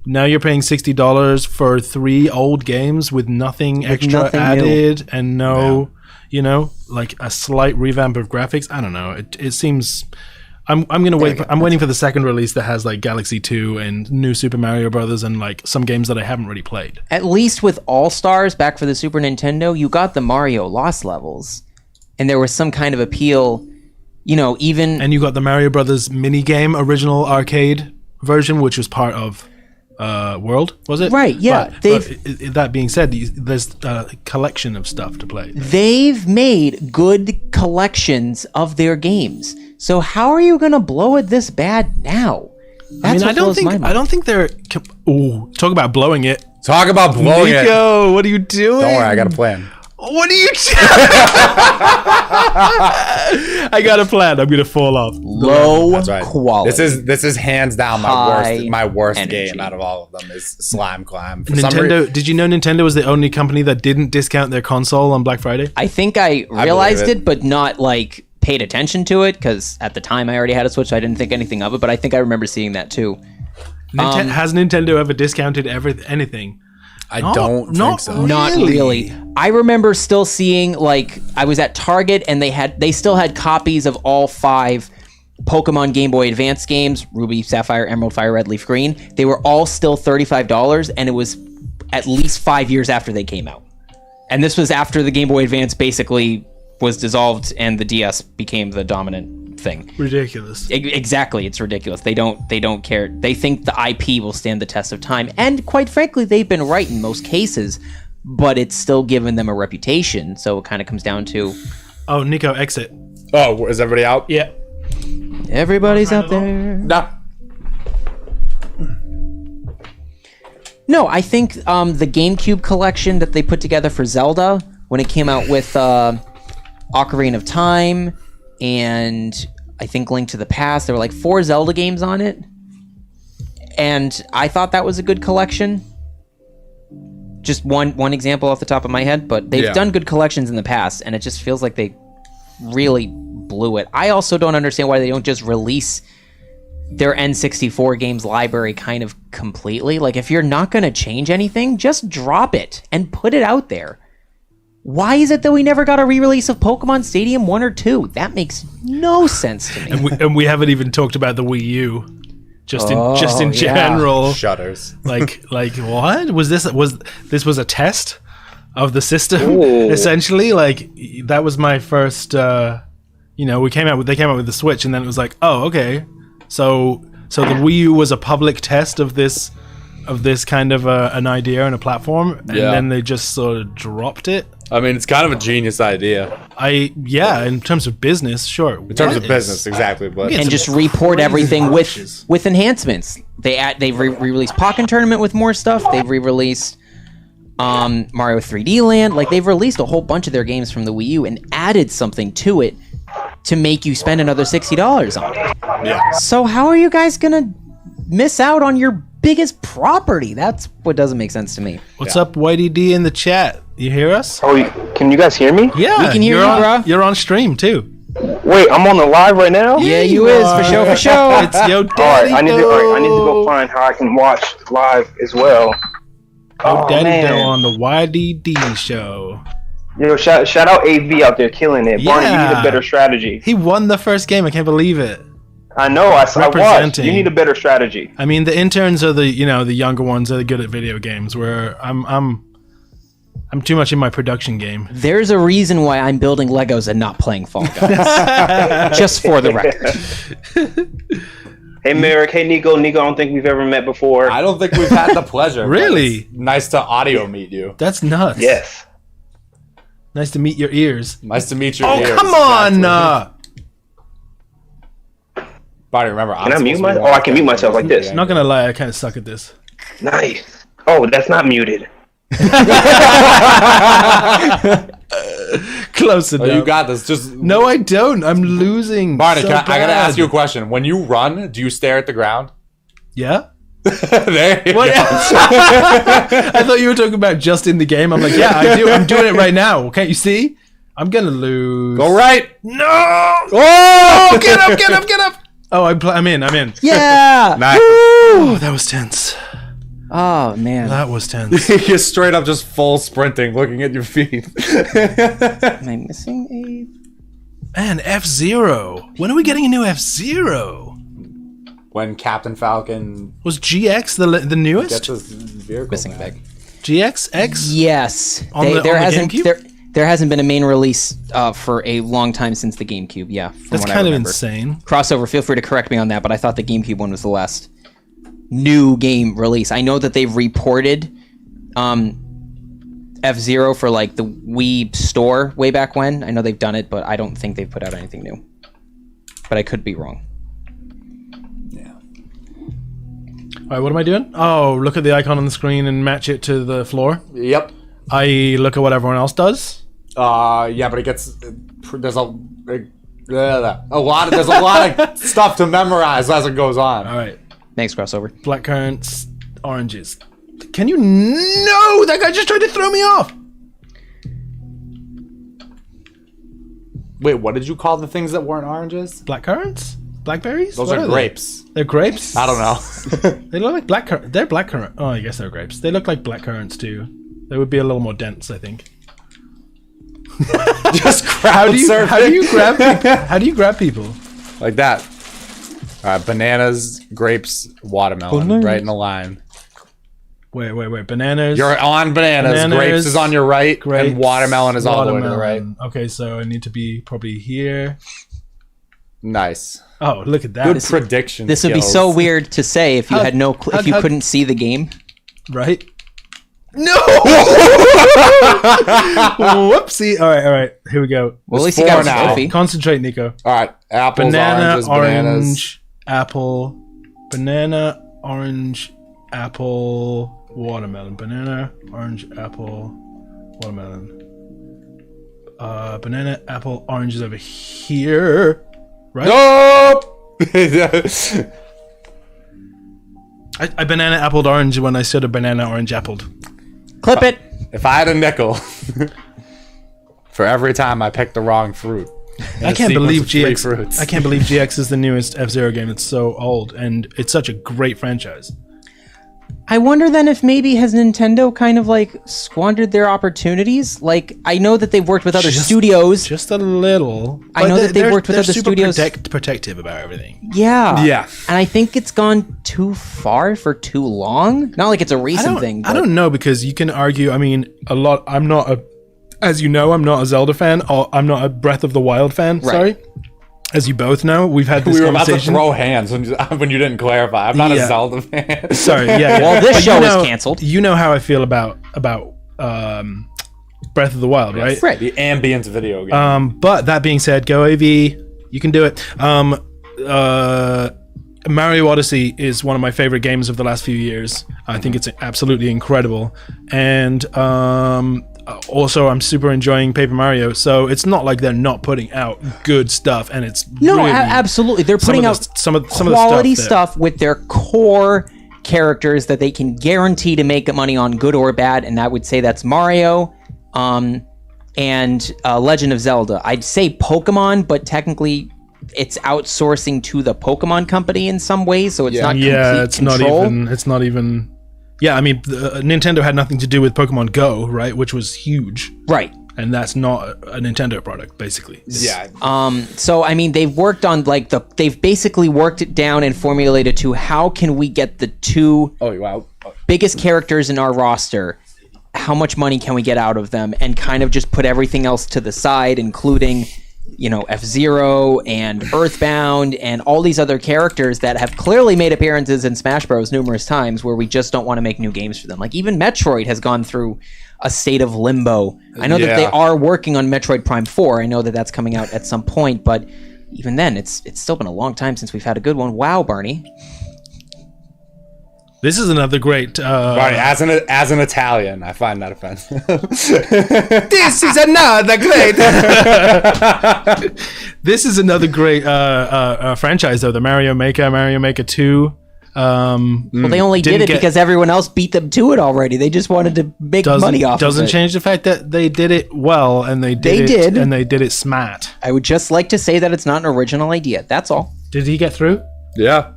now you're paying $60 for 3 old games with nothing extra nothing new. added and no, you know, like a slight revamp of graphics. I don't know. It seems. I'm gonna wait. I'm waiting for the second release that has like Galaxy 2 and new Super Mario Brothers and like some games that I haven't really played. At least with All Stars back for the Super Nintendo, you got the Mario Lost levels, and there was some kind of appeal. You know, even And you got the Mario Brothers mini game original arcade version, which was part of World, was it? Right, yeah. But that being said, there's a collection of stuff to play. they've made good collections of their games. So how are you going to blow it this bad now? That's I mean, what I don't blows my think mind. they're. Talk about blowing it. Talk about blowing it. Nico, what are you doing? Don't worry, I got a plan. What are you I got a plan. I'm gonna fall off. Low That's right. quality. This is hands down High my worst energy. game out of all of them is Slime Climb. For some Nintendo. Did you know Nintendo was the only company that didn't discount their console on Black Friday? I think I realized it. it, but not like paid attention to it because at the time I already had a Switch, so I didn't think anything of it. But I think I remember seeing that too. Has Nintendo ever discounted anything? I don't think so. Not really. I remember still seeing, like, I was at Target and they still had copies of all 5 Pokemon Game Boy Advance games, Ruby, Sapphire, Emerald, Fire Red, Leaf Green. They were all still $35, and it was at least 5 years after they came out. And this was after the Game Boy Advance basically was dissolved and the DS became the dominant thing. Ridiculous. Exactly, it's ridiculous. They don't care. They think the IP will stand the test of time, and quite frankly, they've been right in most cases. But it's still given them a reputation, so it kind of comes down to. Oh, Nico, exit. Oh, is everybody out? Yeah. Everybody's out there. No. No, I think the GameCube collection that they put together for Zelda when it came out with Ocarina of Time and I think Link to the Past, there were like 4 Zelda games on it. And I thought that was a good collection. Just one example off the top of my head, but they've done good collections in the past, and it just feels like they really blew it. I also don't understand why they don't just release their N64 games library kind of completely. Like, if you're not going to change anything, just drop it and put it out there. Why is it that we never got a re-release of Pokemon Stadium 1 or 2? That makes no sense to me. And we haven't even talked about the Wii U. Just in general. Shudders. Like what? Was this a test of the system essentially? Like that was my first they came out with the Switch, and then it was like, "Oh, okay. So the Wii U was a public test of this kind of an idea and a platform, and then they just sort of dropped it." I mean, it's kind of a genius idea. In terms of business, sure. In terms of business, exactly. But And just report everything with enhancements. They've re-released Pokken Tournament with more stuff. They've re-released Mario 3D Land. Like, they've released a whole bunch of their games from the Wii U and added something to it to make you spend another $60 on it. yeah. So how are you guys gonna miss out on your biggest property? That's what doesn't make sense to me. What's up, YDD in the chat? You hear us? Oh, can you guys hear me? Yeah, We can hear you're you, on, bro. You're on stream too. Wait, I'm on the live right now? Yeah, you is for sure, for sure. It's yo All daddy. right, I need to go find how I can watch live as well. Daddy man. Doe on the YDD show. Yo, shout out AV out there killing it. Barney, you need Yeah. a better strategy. He won the first game. I can't believe it. I know, I watched. Representing. You need a better strategy. I mean, the interns are the younger ones that are good at video games. Where I'm too much in my production game. There's a reason why I'm building Legos and not playing Fall Guys. Just for the record. Hey, Merrick. Hey, Nico. I don't think we've ever met before. I don't think we've had the pleasure. but Really? it's nice to audio meet you. That's nuts. Yes. Nice to meet your ears. Nice to meet your Oh, ears. come on! Exactly. Barney, remember, Can I mute myself? Oh, I can mute myself like this. Not gonna lie, I kind of suck at this. Nice. Oh, that's not muted. Close enough. Oh, you got this. Just No, I don't. I'm losing. Barney, so I gotta bad. ask you a question. When you run, do you stare at the ground? Yeah. There you What? go. I thought you were talking about just in the game. I'm like, yeah, I do. I'm doing it right now. Can't you see? I'm gonna lose. Go right. No! Oh! Get up! Get up! Get up! Oh, I'm in. I'm in. Yeah. Nice. Oh, that was tense. Oh man. That was tense. You're straight up just full sprinting, looking at your feet. Am I missing Man, F-Zero. When are we getting a new F-Zero? When Captain Falcon Was GX the newest? gets his vehicle missing back. bag? GX X? Yes. On the GameCube? There hasn't been a main release for a long time since the GameCube. Yeah, from That's what I kind of remember. insane. Crossover. Feel free to correct me on that, but I thought the GameCube one was the last new game release. I know that they've reported F-Zero for like the Wii store way back when. I know they've done it, but I don't think they've put out anything new. But I could be wrong. right, what am I doing? Oh, look at the icon on the screen and match it to the floor. Yep. I look at what everyone else does. Yeah, but it gets there's a lot of stuff to memorize as it goes on. All right. Thanks, crossover. Black currants, oranges. Can you? No, that guy just tried to throw me off. Wait, what did you call the things that weren't oranges? Black currants? Blackberries? Those What are they? grapes. They're grapes? I don't know. They look like black currants. They're black currant. Oh, I guess they're grapes. They look like black currants too. They would be a little more dense, I think. Just crowd How do you grab people? How do you grab people? like that? All right, bananas, grapes, watermelon, right in a line. Wait. Bananas. You're on bananas. Grapes is on your right, grapes, and watermelon is all the way to the right. watermelon. Okay, so I need to be probably here. Nice. Oh, look at that. Good prediction. This would be skills. so weird to say if you had no, if you how- couldn't see the game. Right? No! Whoopsie. All right. Here we go. Well, at least It's you got a four now. trophy. Concentrate, Nico. All right, apples, Banana, oranges, bananas. orange, apple. Banana, orange, apple, watermelon. Banana, orange, apple, watermelon. Banana, apple, orange is over here. Right? Nope. I banana appled orange when I said a banana orange appled. Clip it. If I had a nickel for every time I picked the wrong fruit. in I a can't sequence believe of three GX. fruits. I can't believe GX is the newest F-Zero game. It's so old, and it's such a great franchise. I wonder then if maybe has Nintendo kind of like squandered their opportunities? Like, I know that they've worked with other studios. Just a little. I know that they've worked with they're other super studios. protective about everything. Yeah. Yeah. And I think it's gone too far for too long. Not like it's a recent thing. I But don't know, because you can argue. I mean, a lot. I'm not a, as you know, I'm not a Zelda fan. Or I'm not a Breath of the Wild fan. Right. Sorry. As you both know, we've had this We were about to conversation. throw hands when you didn't clarify. I'm not Yeah. a Zelda fan. Sorry. Yeah. Well, this But show you is know- canceled. You know how I feel about Breath of the Wild, right? Right. The ambience video game. But that being said, go AV. You can do it. Mario Odyssey is one of my favorite games of the last few years. I think it's absolutely incredible. And also, I'm super enjoying Paper Mario. So it's not like they're not putting out good stuff. And it's No, really, absolutely. They're putting of out the- some of the quality stuff stuff with their core characters that they can guarantee to make money on, good or bad. And I would say that's Mario, and Legend of Zelda. I'd say Pokemon, but technically it's outsourcing to the Pokemon company in some ways, so it's not complete it's control. not even. Yeah, I mean, Nintendo had nothing to do with Pokemon Go, right? Which was huge. Right. And that's not a Nintendo product, basically. Yeah. So I mean, they've worked on they've basically worked it down and formulated to how can we get the two Oh wow. biggest characters in our roster, how much money can we get out of them, and kind of just put everything else to the side, including, you know, F-Zero and Earthbound and all these other characters that have clearly made appearances in Smash Bros. Numerous times, where we just don't want to make new games for them. Like even Metroid has gone through a state of limbo. I know that they Yeah. are working on Metroid Prime 4. I know that that's coming out at some point, but even then, it's still been a long time since we've had a good one. Wow, Barney. This is another great. Barney, as an Italian, I find that offensive. This is another great. This is another great franchise, though. The Mario Maker 2. Well, they only did Didn't it get- because everyone else beat them to it already. They just wanted to make money off doesn't of it. change the fact that they did it well, and they did it smart. I would just like to say that it's not an original idea. That's all. Did he get through? Yeah.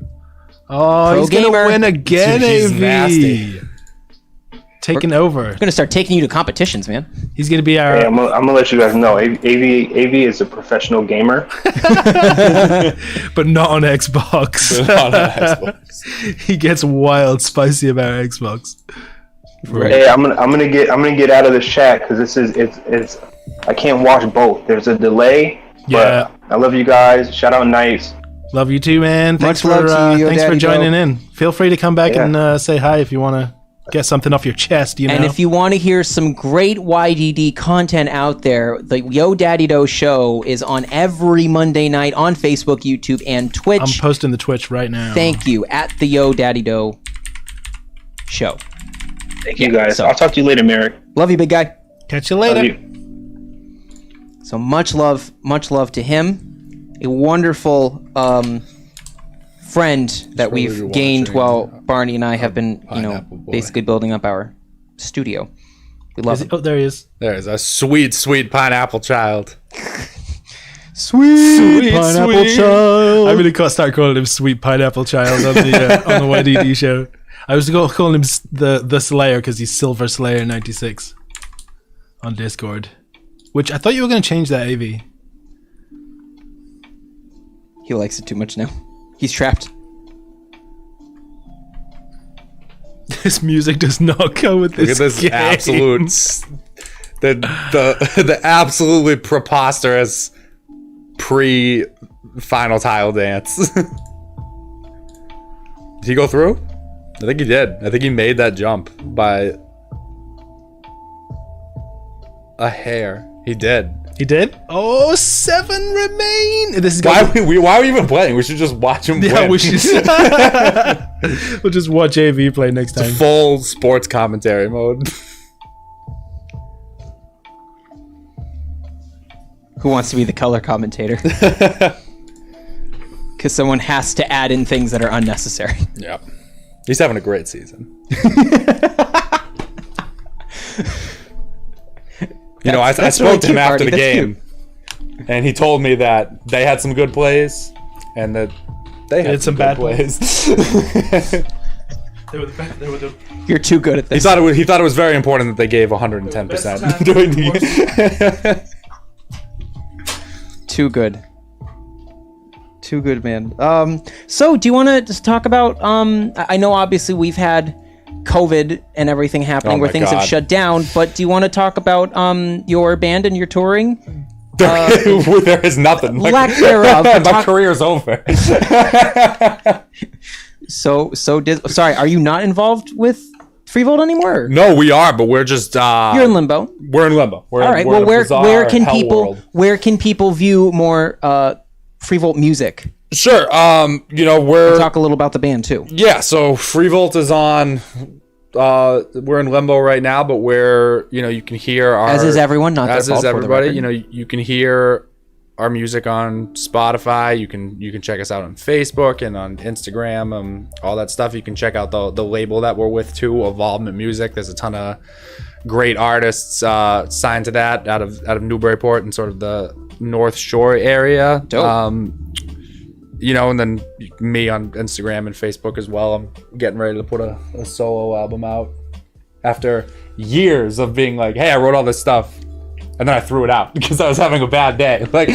Oh, he's gamer. gonna win again, Dude, he's AV. nasty. Taking over. I'm gonna start taking you to competitions, man. He's gonna be Hey, our. I'm gonna let you guys know. AV is a professional gamer. But not on Xbox. On Xbox. He gets wild spicy about Xbox. Hey, I'm gonna get out of this chat because it's I can't watch both. There's a delay. Yeah. But I love you guys. Shout out Nice. Love you too, man. Thanks Much for love to you, thanks for Daddy joining Doe. in. Feel free to come back Yeah. and say hi if you want to get something off your chest. You know. And if you want to hear some great YDD content out there, the Yo Daddy Do show is on every Monday night on Facebook, YouTube, and Twitch. I'm posting the Twitch right now. Thank you at the Yo Daddy Do. show. Thank you guys. So- I'll talk to you later, Merrick. Love you, big guy. Catch you Love later. you. So much love to him. A wonderful friend that what we we've were gained watching, while Barney and I have been, Pineapple Boy. basically building up our studio. We love Is him. it- oh, there he is. There's a sweet, sweet pineapple child. Sweet pineapple child. I'm gonna start calling him Sweet Pineapple Child on the YDD show. I was going to call him the Slayer because he's Silver Slayer 96 on Discord. Which I thought you were going to change that, AV. He likes it too much now. He's trapped. This music does not go with Look this. at this game. absolute, the absolutely preposterous pre-final tile dance. Did he go through? I think he did. I think he made that jump by a hair. He did. He did? Oh, 7 remain. This is Why are we even playing? We should just watch him Yeah, win. we should. We'll just watch AV play next time. Full sports commentary mode. Who wants to be the color commentator? Because someone has to add in things that are unnecessary. Yeah. He's having a great season. I That's spoke really to him cute, after the Marty. That's game, and he told me that they had some good plays, and that they had some bad plays. You're too good at he this. thought it was very important that they gave 110% during the Too good. Too good, man. So do you want to just talk about? I know obviously we've had COVID and everything happening Oh where my things have God. shut down, but do you want to talk about your band and your touring? there is nothing. Lack thereof, but My talk- career's over. Sorry, are you not involved with Freevolt anymore? No, we are, but we're just You're in limbo. we're in limbo. We're, All right. we're in Well, a bizarre hell where can people view more Freevolt music? Sure. We're Talk a little about the band too. Yeah, so Freevolt is on. We're in limbo right now, but you can hear our. As is everyone, not their as fault, is for the everybody. record. You can hear our music on Spotify. You can check us out on Facebook and on Instagram. All that stuff. You can check out the label that we're with too, Evolvement Music. There's a ton of great artists signed to that out of Newburyport and sort of the North Shore area. Dope. And then me on Instagram and Facebook as well. I'm getting ready to put a solo album out after years of being like, hey, I wrote all this stuff, and then I threw it out because I was having a bad day. Like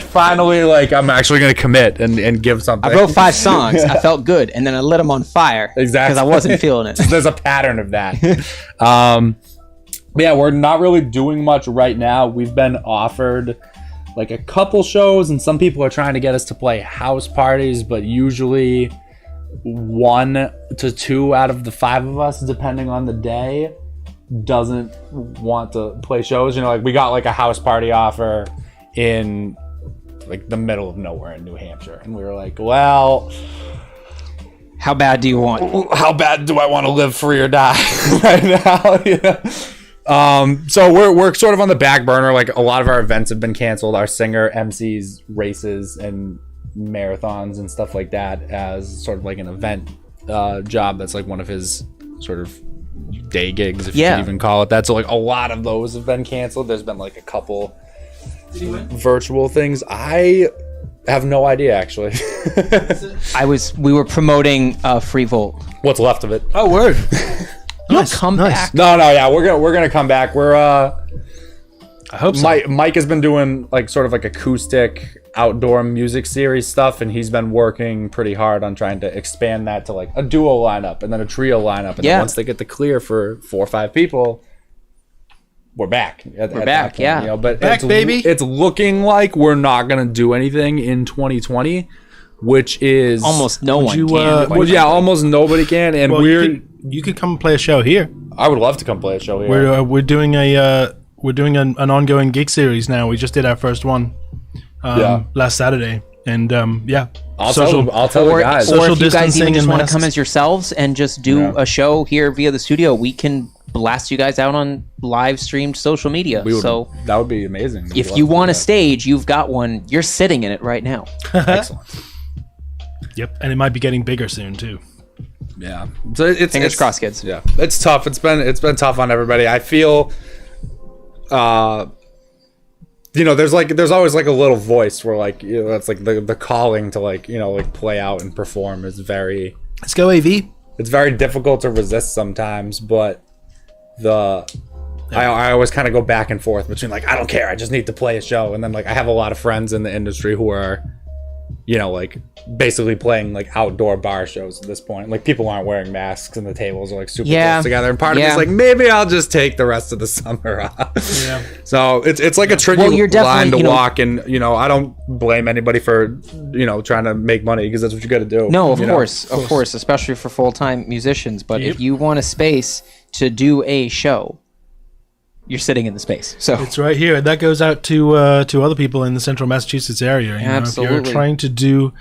finally, I'm actually gonna commit and give something. I wrote 5 songs. I felt good, and then I lit them on fire. Exactly. Because I wasn't feeling it. There's a pattern of that. Yeah, we're not really doing much right now. We've been offered a couple shows, and some people are trying to get us to play house parties, but usually 1 to 2 out of the 5 of us, depending on the day, doesn't want to play shows. We got a house party offer in the middle of nowhere in New Hampshire, and we were like, well, How bad do you want? how bad do I want to live free or die right now? So we're sort of on the back burner. A lot of our events have been canceled. Our singer MCs races and marathons and stuff like that as sort of an event job. That's one of his sort of day gigs, if you can even call it that. So a lot of those have been canceled. There's been a couple virtual things. I have no idea actually. We were promoting Freevolt. What's left of it? Oh, word. Come back. No, yeah, we're gonna come back. We're I hope so. Mike has been doing sort of acoustic outdoor music series stuff, and he's been working pretty hard on trying to expand that to a duo lineup and then a trio lineup. And then once they get the clear for 4 or 5 people, we're back. We're back, point, yeah. But Back, baby. It's looking like we're not gonna do anything in 2020, which is Almost no one you, can. quite Well, yeah, frankly. almost nobody can, and Well, you could come and play a show here. I would love to come play a show here. We're doing an ongoing gig series now. We just did our first one last Saturday. And yeah, I'll tell the guys. Or Social if you guys distancing even just and want to masks. come as yourselves and just do a show here via the studio, we can blast you guys out on live streamed social media. So that would be amazing. if you want a stage, you've got one. You're sitting in it right now. Excellent. Yep, and it might be getting bigger soon too. Yeah. So it's Fingers crossed, kids. Yeah. It's tough. It's been tough on everybody. I feel there's always like a little voice where like, it's like the calling to like, like play out and perform is very, Let's go, AV. it's very difficult to resist sometimes, but I always kind of go back and forth between like, I don't care, I just need to play a show. And then like I have a lot of friends in the industry who are, like basically playing like outdoor bar shows at this point. Like people aren't wearing masks and the tables are like super close together. And part of me is like, maybe I'll just take the rest of the summer off. Yeah. So it's like a tricky line to walk, and I don't blame anybody for trying to make money, because that's what you got to do. No, of course, especially for full-time musicians. But if you want a space to do a show, you're sitting in the space. So It's right here. And that goes out to other people in the central Massachusetts area. Absolutely. If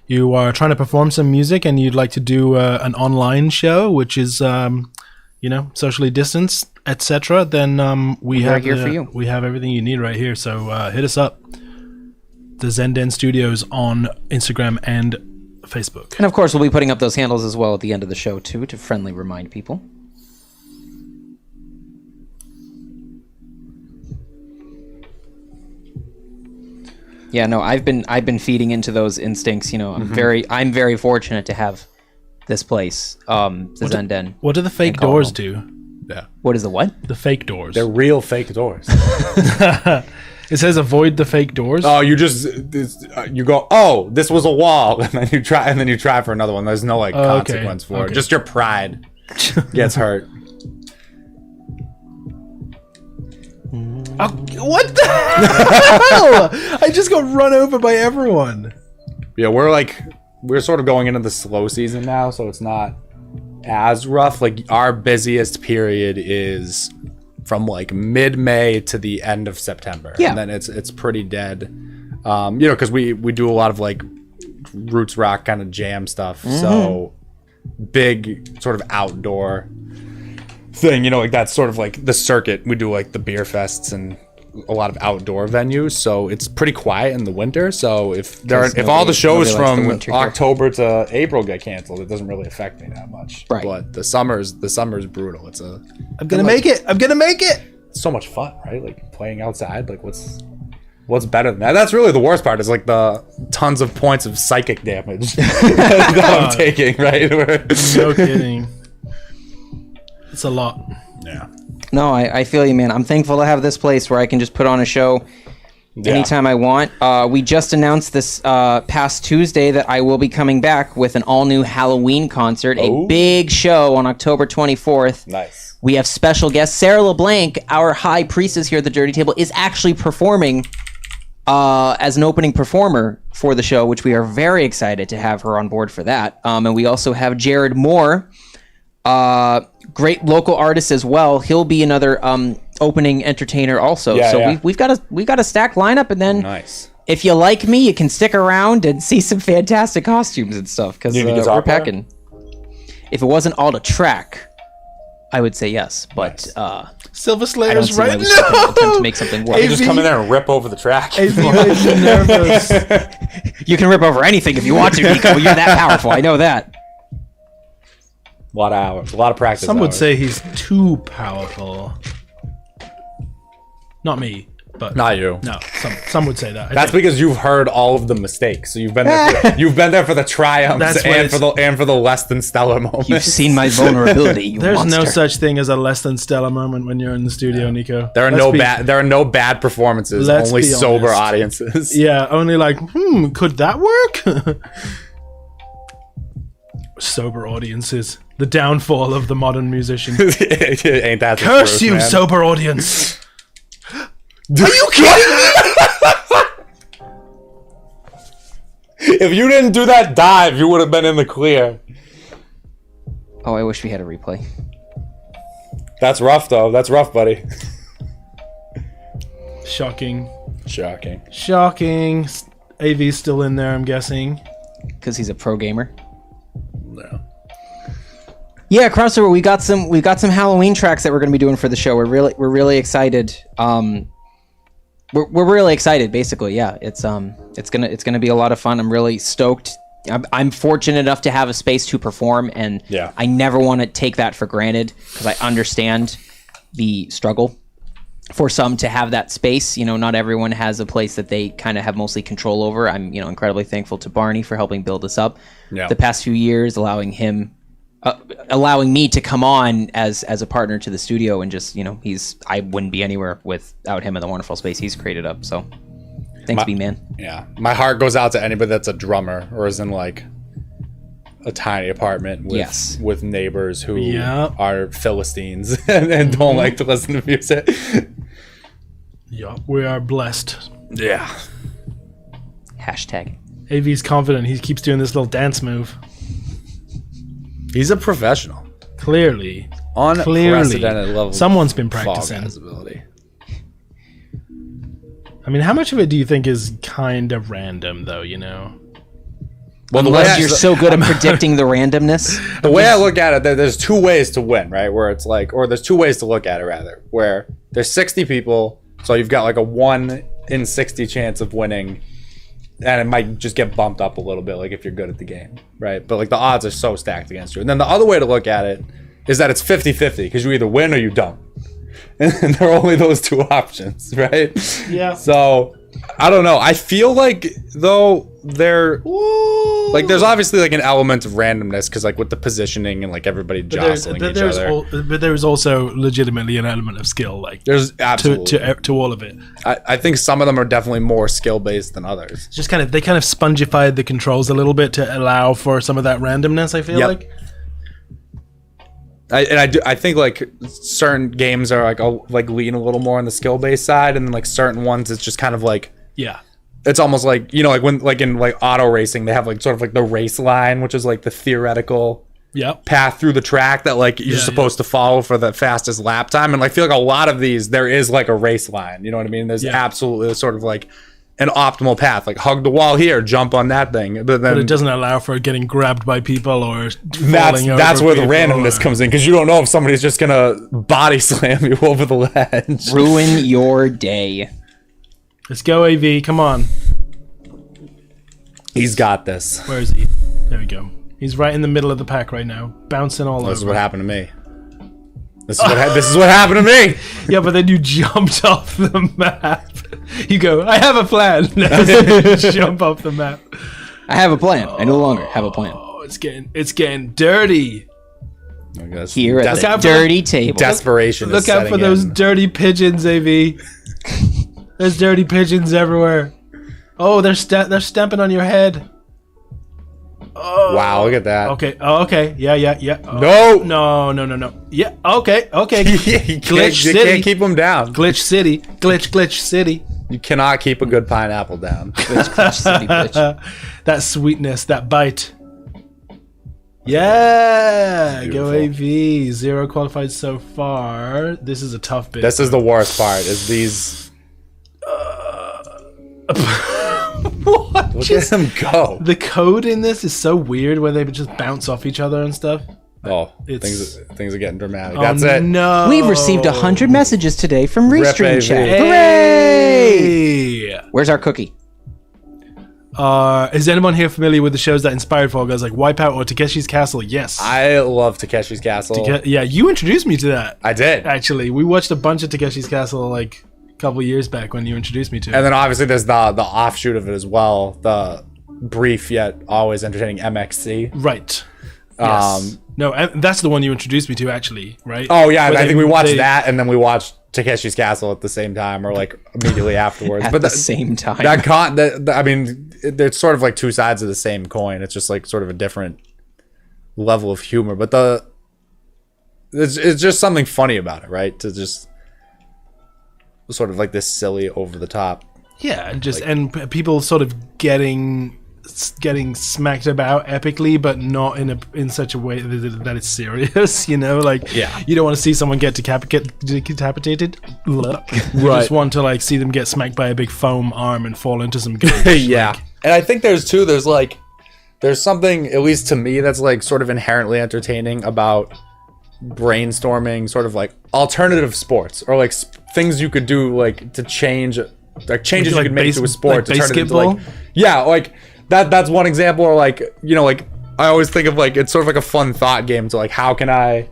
you are trying to perform some music and you'd like to do an online show, which is socially distanced, etc., then we are have here for you. We have everything you need right here. So hit us up. The Zenden Studios on Instagram and Facebook. And of course, we'll be putting up those handles as well at the end of the show too, to friendly remind people. Yeah, no, I've been feeding into those instincts. I'm very fortunate to have this place, the Zenden. What do the fake doors do? Yeah. What is the what? The fake doors. They're real fake doors. It says avoid the fake doors. Oh, you go, oh, this was a wall, and then you try for another one. There's no like consequence for it. Just your pride gets hurt. What the hell? I just got run over by everyone. Yeah, we're sort of going into the slow season now, so it's not as rough. Like our busiest period is from like mid-May to the end of September. Yeah. And then it's pretty dead. Because we do a lot of like roots rock kind of jam stuff. So big sort of outdoor thing, like that's sort of like the circuit. We do like the beer fests and a lot of outdoor venues, so it's pretty quiet in the winter. So if all the shows from October to April get canceled, it doesn't really affect me that much. Right. But the summer's brutal. I'm gonna make it. It's so much fun, right? Like playing outside. Like what's better than that? That's really the worst part, is like the tons of points of psychic damage that I'm taking, right? No kidding. It's a lot. Yeah. No, I feel you, man. I'm thankful to have this place where I can just put on a show anytime I want. We just announced this past Tuesday that I will be coming back with an all-new Halloween concert, a big show on October 24th. Nice. We have special guests. Sarah LeBlanc, our high priestess here at the Dirty Table, is actually performing as an opening performer for the show, which we are very excited to have her on board for that. And we also have Jared Moore, great local artist as well. He'll be another opening entertainer also. We've got a stacked lineup, and then Nice. if you like me, you can stick around and see some fantastic costumes and stuff, because we're packing. If it wasn't all the track, I would say yes, but Silver I don't Slayer's see why right we should now. attempt to make something work. You just come in there and rip over the track. AV makes me nervous. You can rip over anything if you want to, Nico. You're that powerful. I know that. A lot of hours, a lot of practice. Some would hours. say he's too powerful. Not me, but Not you. no. Some would say that. I That's think- because you've heard all of the mistakes. So you've been there for the triumphs That's what and for the less than stellar moments. You've seen my vulnerability, you There's no monster. such thing as a less than stellar moment when you're in the studio, Nico. There are Let's be- no bad performances. Let's Only be sober honest. audiences. Yeah, only like, could that work? Sober audiences. The downfall of the modern musician. Ain't that the Curse truth, you, man? sober audience. Are you kidding me? If you didn't do that dive, you would have been in the clear. Oh, I wish we had a replay. That's rough, though. That's rough, buddy. Shocking. Shocking. Shocking. AV's still in there, I'm guessing. Because he's a pro gamer. No. Yeah, crossover. We got some Halloween tracks that we're going to be doing for the show. We're really excited. We're really excited. Basically, yeah. It's gonna be a lot of fun. I'm really stoked. I'm fortunate enough to have a space to perform, and I never want to take that for granted because I understand the struggle for some to have that space. You know, not everyone has a place that they kind of have mostly control over. I'm, incredibly thankful to Barney for helping build us up the past few years, allowing me to come on as a partner to the studio, and just, I wouldn't be anywhere without him and the wonderful space he's created up. So thanks, B-Man. Yeah. My heart goes out to anybody that's a drummer or is in like a tiny apartment with neighbors who are Philistines and don't like to listen to music. Yeah, we are blessed. Yeah. Hashtag. AV's confident. He keeps doing this little dance move. He's a professional. Clearly. Unprecedented level. Someone's been practicing. I mean, how much of it do you think is kind of random, though, Well, unless you're so good at predicting the randomness. The way I look at it, there's two ways to win, right? Where it's like, or there's two ways to look at it, rather. Where there's 60 people, so you've got like a 1 in 60 chance of winning, and it might just get bumped up a little bit, like if you're good at the game, right? But like the odds are so stacked against you. And then the other way to look at it is that it's 50-50, because you either win or you don't. And there are only those two options, right? Yeah. So I don't know. I feel like though like there's obviously like an element of randomness because like with the positioning and like everybody jostling each other. But there's also legitimately an element of skill, like there's absolutely to all of it. I think some of them are definitely more skill based than others. It's just they kind of spongified the controls a little bit to allow for some of that randomness. I feel like. I think like certain games are like lean a little more on the skill based side, and then like certain ones it's just kind of like it's almost like like when like in like auto racing they have like sort of like the race line, which is like the theoretical path through the track that like you're supposed to follow for the fastest lap time, and like, I feel like a lot of these there is like a race line, you know what I mean? There's absolutely sort of like an optimal path, like hug the wall here, jump on that thing, but it doesn't allow for getting grabbed by people or that's where the randomness comes in, because you don't know if somebody's just gonna body slam you over the ledge, ruin your day. Let's go, AV, come on. He's got this. Where is he? There we go. He's right in the middle of the pack right now, bouncing all over. This is what happened to me. This is what happened to me. Yeah, but then you jumped off the map. You go, I have a plan. Jump off the map. I have a plan. I no longer have a plan. Oh, it's getting dirty. Here at the dirty table. Desperation. Look out for those dirty pigeons, AV. There's dirty pigeons everywhere. Oh, they're stamping on your head. Oh. Wow, look at that. Okay. Oh, okay. Yeah. No. No. Yeah. Okay. Glitch City. You can't keep them down. Glitch City. You cannot keep a good pineapple down. Glitch City. That sweetness, that bite. Yeah. Beautiful. Go AV. 0 qualified so far. This is a tough bit. This is the worst part. Is these. What? Look at him go. The code in this is so weird where they just bounce off each other and stuff. Oh, things are getting dramatic. That's it. No. We've received 100 messages today from Restream Rip Chat. AV. Hooray! Where's our cookie? Is anyone here familiar with the shows that inspired Fall Guys, like Wipeout or Takeshi's Castle? Yes. I love Takeshi's Castle. Yeah, you introduced me to that. I did. Actually, we watched a bunch of Takeshi's Castle like couple years back when you introduced me to it. And then obviously there's the offshoot of it as well, the brief yet always entertaining MXC. Right. Yes. No, that's the one you introduced me to, actually, right? Oh yeah, I think we watched that, and then we watched Takeshi's Castle at the same time, or like immediately afterwards. At the same time. I mean, it's sort of like two sides of the same coin. It's just like sort of a different level of humor, but it's just something funny about it, right? To just sort of like this silly over the top, and just like, and people sort of getting getting smacked about epically, but not in such a way that it's serious. You know, like you don't want to see someone get decapitated. You just want to like see them get smacked by a big foam arm and fall into some garbage. And I think there's something, at least to me, that's like sort of inherently entertaining about brainstorming sort of like alternative sports or like things you could do like to change, like changes you could make to a sport to turn it into like like that's one example. Or like, you know, like I always think of like it's sort of like a fun thought game to like how can I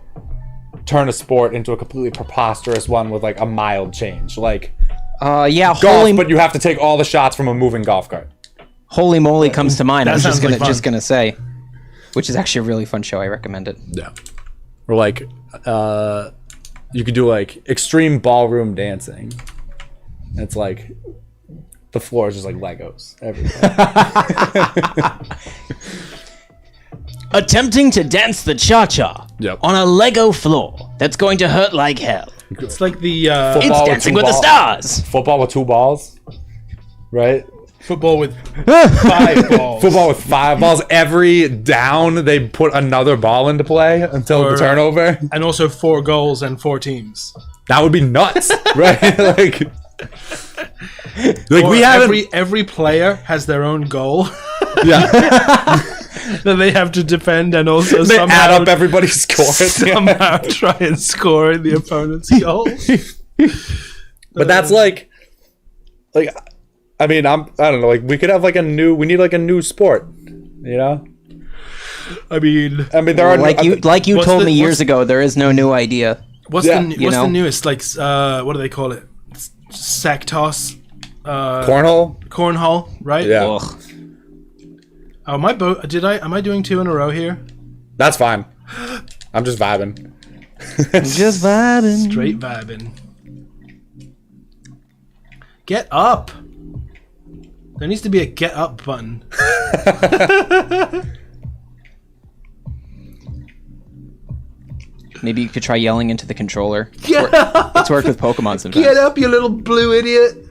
turn a sport into a completely preposterous one with like a mild change, like golf, but you have to take all the shots from a moving golf cart. Holy Moly comes to mind. I was just gonna say, which is actually a really fun show. I recommend it. Yeah. Or like, you could do like extreme ballroom dancing. It's like the floor is just like Legos everywhere. Attempting to dance the cha-cha on a Lego floor that's going to hurt like hell. It's like the it's Dancing with the Stars. Football with 2 balls, right? Football with 5 balls. Football with 5 balls. Every down, they put another ball into play until the turnover. And also 4 goals and 4 teams. That would be nuts, right? like we have every player has their own goal. That they have to defend, and also they somehow add up everybody's score. Somehow try and score in the opponent's goal. But that's like I mean, I don't know, like we could have like we need like a new sport, you know? I mean there are like you told me years ago, there is no new idea. What's the newest, like what do they call it? Sack toss? Cornhole, right? Yeah. Ugh. Oh, am I doing 2 in a row here? That's fine. I'm just vibing. Just vibing. Straight vibing. Get up. There needs to be a get up button. Maybe you could try yelling into the controller. Yeah. It's worked with Pokemon sometimes. Get up, you little blue idiot.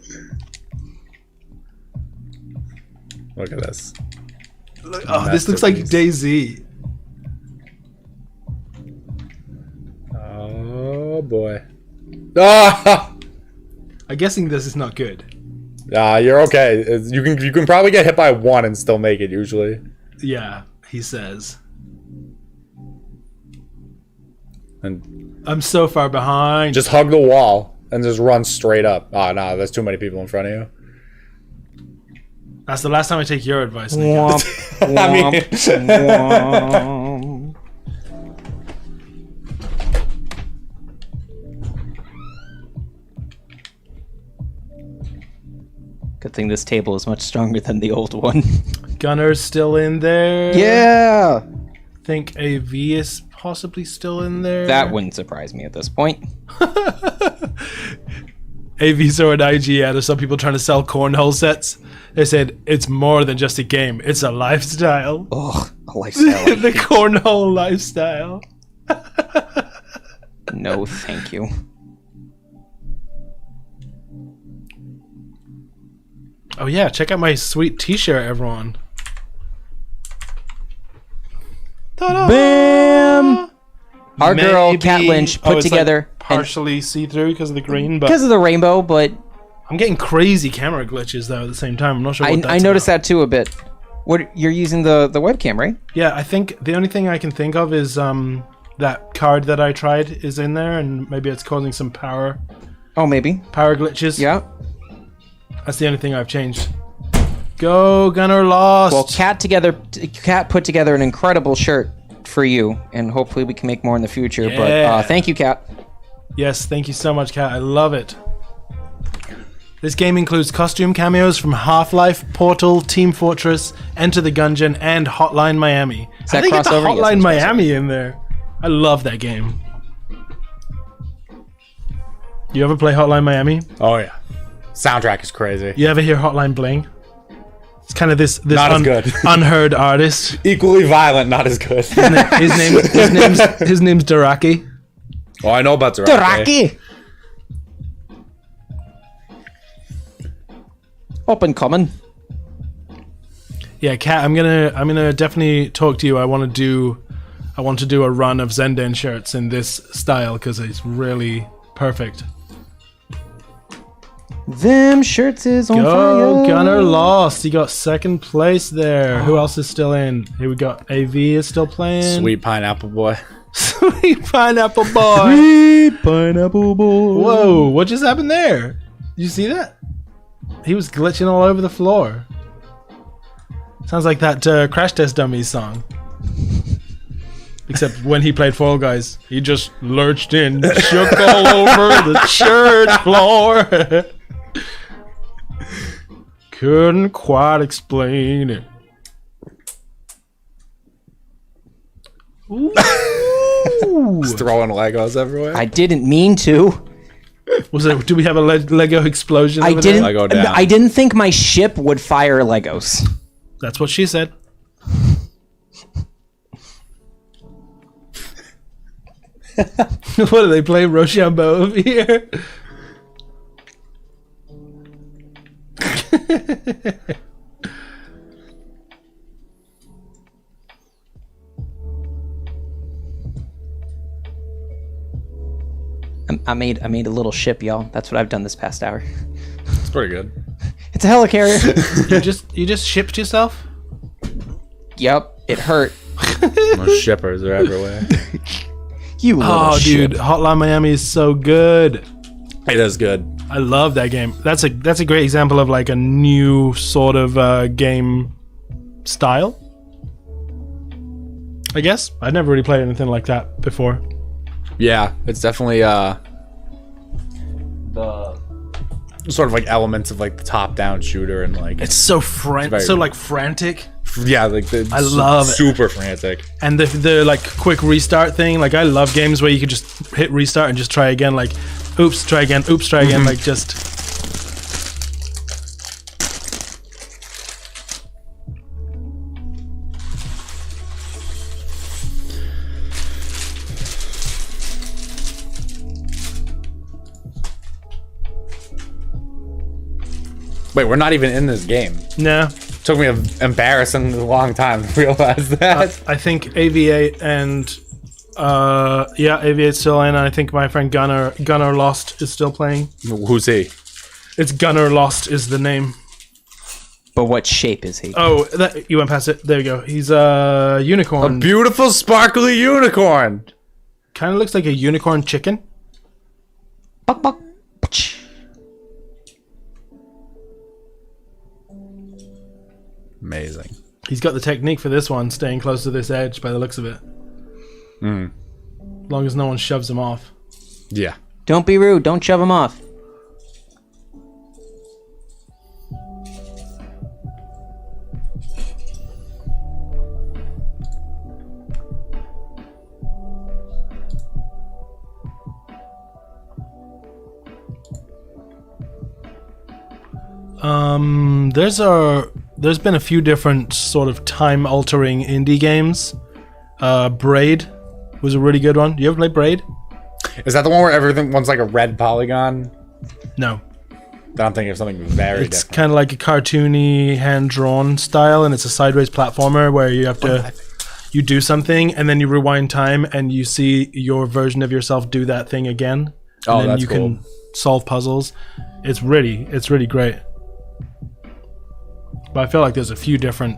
Look at this. Oh, this looks like DayZ. Oh boy. Ah! I'm guessing this is not good. You're okay. You can probably get hit by 1 and still make it usually. Yeah, he says. And I'm so far behind. just hug the wall and just run straight up. Oh no, there's too many people in front of you. That's the last time I take your advice, Nick. Good thing this table is much stronger than the old one. Gunner's still in there. Yeah. Think AV is possibly still in there. That wouldn't surprise me at this point. AV saw an IG ad of some people trying to sell cornhole sets. They said, it's more than just a game. It's a lifestyle. Ugh, a lifestyle. The cornhole lifestyle. No, thank you. Oh yeah, check out my sweet t-shirt, everyone. Ta-da! Bam! Our girl, Cat Lynch, put together... Like partially see-through because of the green, but... Because of the rainbow, but... I'm getting crazy camera glitches, though, at the same time. I'm not sure what that's I noticed that, too, a bit. You're using the webcam, right? Yeah, I think the only thing I can think of is that card that I tried is in there, and maybe it's causing some power... Oh, maybe. Power glitches. Yeah. That's the only thing I've changed. Go, Gunner lost! Well, Cat put together an incredible shirt for you, and hopefully we can make more in the future. Yeah. But thank you, Cat. Yes, thank you so much, Cat. I love it. This game includes costume cameos from Half-Life, Portal, Team Fortress, Enter the Gungeon, and Hotline Miami. Is that I think it's crossover? Yes, Hotline it's Miami in there. I love that game. You ever play Hotline Miami? Oh yeah. Soundtrack is crazy. You ever hear Hotline Bling? It's kind of this not as good. Unheard artist. Equally violent, not as good. His name's Daraki. Oh, I know about Daraki. Up and coming. Yeah, Kat, I'm gonna definitely talk to you. I want to do a run of Zenden shirts in this style because it's really perfect. Them shirts is on Go, fire. Gunner lost. He got second place there. Who else is still in? Here we got AV is still playing. Sweet pineapple boy. Sweet pineapple boy. Sweet pineapple boy. Whoa, what just happened there? Did you see that? He was glitching all over the floor. Sounds like that Crash Test Dummies song. Except when he played Fall Guys, he just lurched in, shook all over the church floor. Couldn't quite explain it. Ooh. Just throwing Legos everywhere. I didn't mean to. Do we have a Lego explosion? I over didn't. there? Lego down. I didn't think my ship would fire Legos. That's what she said. What do they play Rochambeau over here? I made a little ship, y'all. That's what I've done this past hour. It's pretty good. It's a helicarrier. You just shipped yourself? Yep, it hurt. Those shippers are everywhere. You little Oh, ship. dude, Hotline Miami is so good. It is good. I love that game. That's a great example of like a new sort of game style. I guess I'd never really played anything like that before. Yeah, it's definitely the sort of like elements of like the top-down shooter and like It's so very- so like frantic, yeah, like I love it. super frantic. and the like quick restart thing. Like I love games where you could just hit restart and just try again. Like, oops, try again. Oops, try again. Like just. Wait, we're not even in this game. Nah. Took me an embarrassingly long time to realize that. I think AV8 and AV8's still in. And I think my friend Gunner Lost is still playing. Who's he? It's Gunner Lost is the name. But what shape is he? Oh, you went past it. There you go. He's a unicorn. A beautiful, sparkly unicorn. Kind of looks like a unicorn chicken. Buck, buck. Amazing. He's got the technique for this one, staying close to this edge by the looks of it. As long as no one shoves him off. Yeah. Don't be rude. Don't shove him off. There's been a few different sort of time-altering indie games. Braid was a really good one. You ever play Braid? Is that the one where everyone's like a red polygon? No. I'm thinking of something very It's different. kind of like a cartoony, hand-drawn style, and it's a sideways platformer where you have to... You do something, and then you rewind time, and you see your version of yourself do that thing again. Oh, and then that's you cool. can solve puzzles. It's really great. But I feel like there's a few different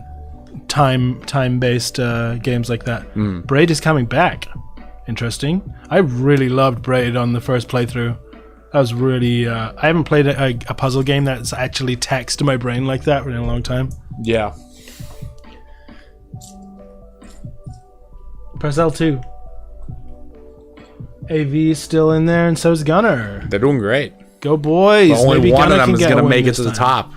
time-based games like that. Braid is coming back. Interesting. I really loved Braid on the first playthrough. That was really... I haven't played a puzzle game that's actually taxed my brain like that in a long time. Yeah. Press L2. AV is still in there, and so's Gunner. They're doing great. Go boys! But only Maybe one Gunner of them can is get going a to win make it this to the time. top.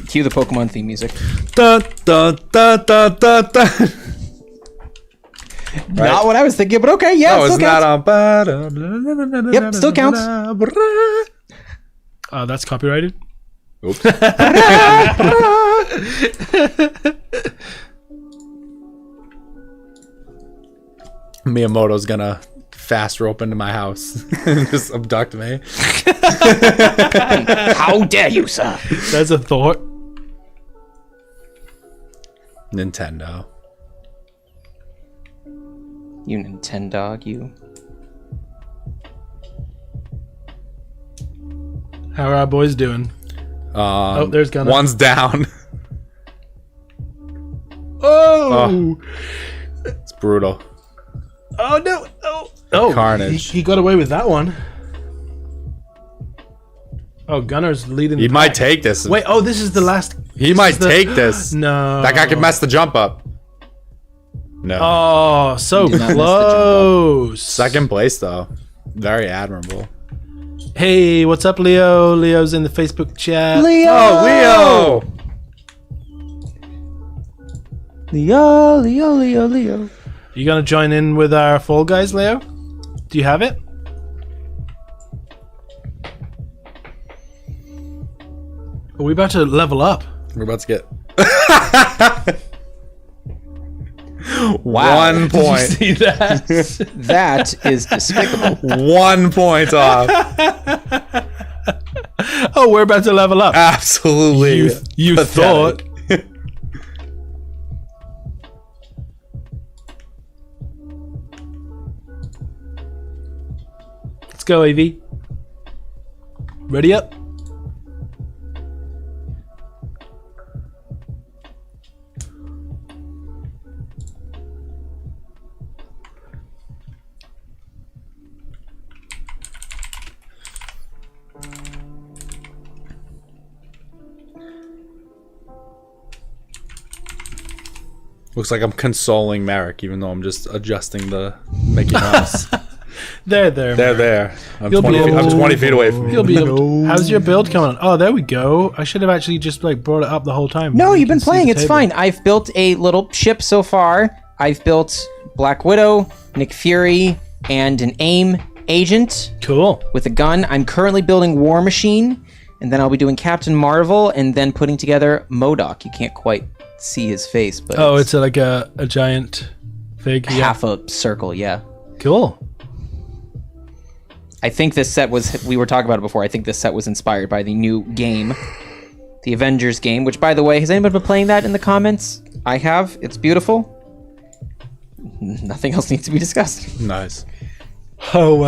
Cue the Pokemon theme music. Da, da, da, da, da, da. Not what I was thinking, but okay, yeah, Oh, still it's not counts. on. Yep, still counts. That's copyrighted. Oops. Miyamoto's gonna fast rope into my house and just abduct me. How dare you, sir? That's a thought. Nintendo. You Nintendo, you. How are our boys doing? Oh, there's Gunner. One's down. Oh! It's brutal. Oh no! Oh! Carnage. He got away with that one. Oh, Gunner's leading. He the might pack. take this. Wait! Oh, this is the last. He might take this. No. That guy could mess the jump up. No. Oh, so Did not mess the jump close. Second place though. Very admirable. Hey, what's up, Leo? Leo's in the Facebook chat. Oh, Leo! Leo. You gonna join in with our Fall Guys, Leo? Do you have it? Are we about to level up? We're about to get Wow. 1 point. See that? That is despicable. 1 point off. Oh, we're about to level up. Absolutely. You thought. pathetic. Let's go, AV. Ready up? Looks like I'm consoling Merrick, even though I'm just adjusting the Mickey Mouse. There. They're there. I'm You'll be 20 feet, able I'm to- 20 feet away from You'll you. be able to, how's your build coming on? Oh, there we go. I should have actually just like brought it up the whole time. No, You you've can been see playing. the It's table. fine. I've built a little ship so far. I've built Black Widow, Nick Fury, and an AIM agent Cool. with a gun. I'm currently building War Machine, and then I'll be doing Captain Marvel, and then putting together MODOK. You can't quite see his face, but Oh, it's like a giant fig. Yeah. half a circle, yeah. Cool. I think this set was, we were talking about it before, I think this set was inspired by the new game, the Avengers game, which, by the way, has anyone been playing that in the comments? I have. It's beautiful. Nothing else needs to be discussed. Nice. Oh,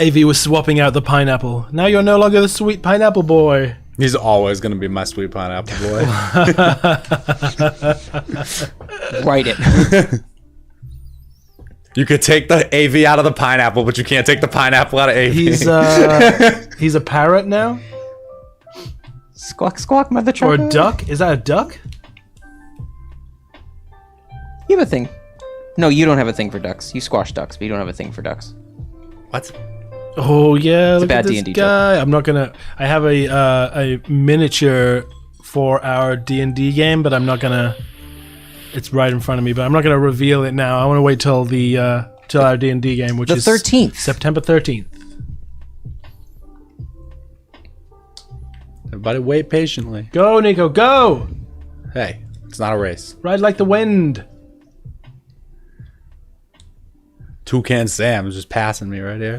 AV was swapping out the pineapple. Now you're no longer the sweet pineapple boy. He's always going to be my sweet pineapple boy. Write it. You could take the AV out of the pineapple, but you can't take the pineapple out of AV. He's a parrot now? Squawk, squawk, mother Or trucker. a duck? Is that a duck? You have a thing. No, you don't have a thing for ducks. You squash ducks, but you don't have a thing for ducks. What? Oh yeah, look bad at this D&D guy. I'm not gonna. I have a miniature for our D&D game, but I'm not gonna. It's right in front of me, but I'm not gonna reveal it now. I want to wait till the till our D&D game, which The is 13th. September 13th. Everybody wait patiently. Go, Nico, go! Hey, it's not a race. Ride like the wind. Toucan Sam's just passing me right here.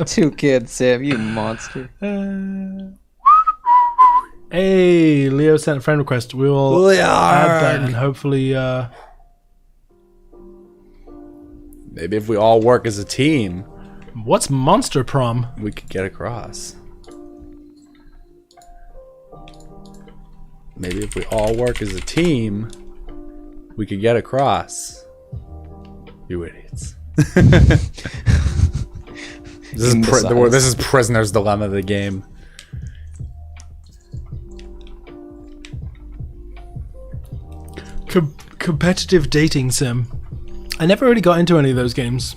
Two kids, Sam, you monster. Hey, Leo sent a friend request. We will add that and hopefully. Maybe if we all work as a team, What's Monster Prom? we could get across. Maybe if we all work as a team, we could get across. You idiots. This is prisoner's dilemma of the game. Competitive dating sim. I never really got into any of those games.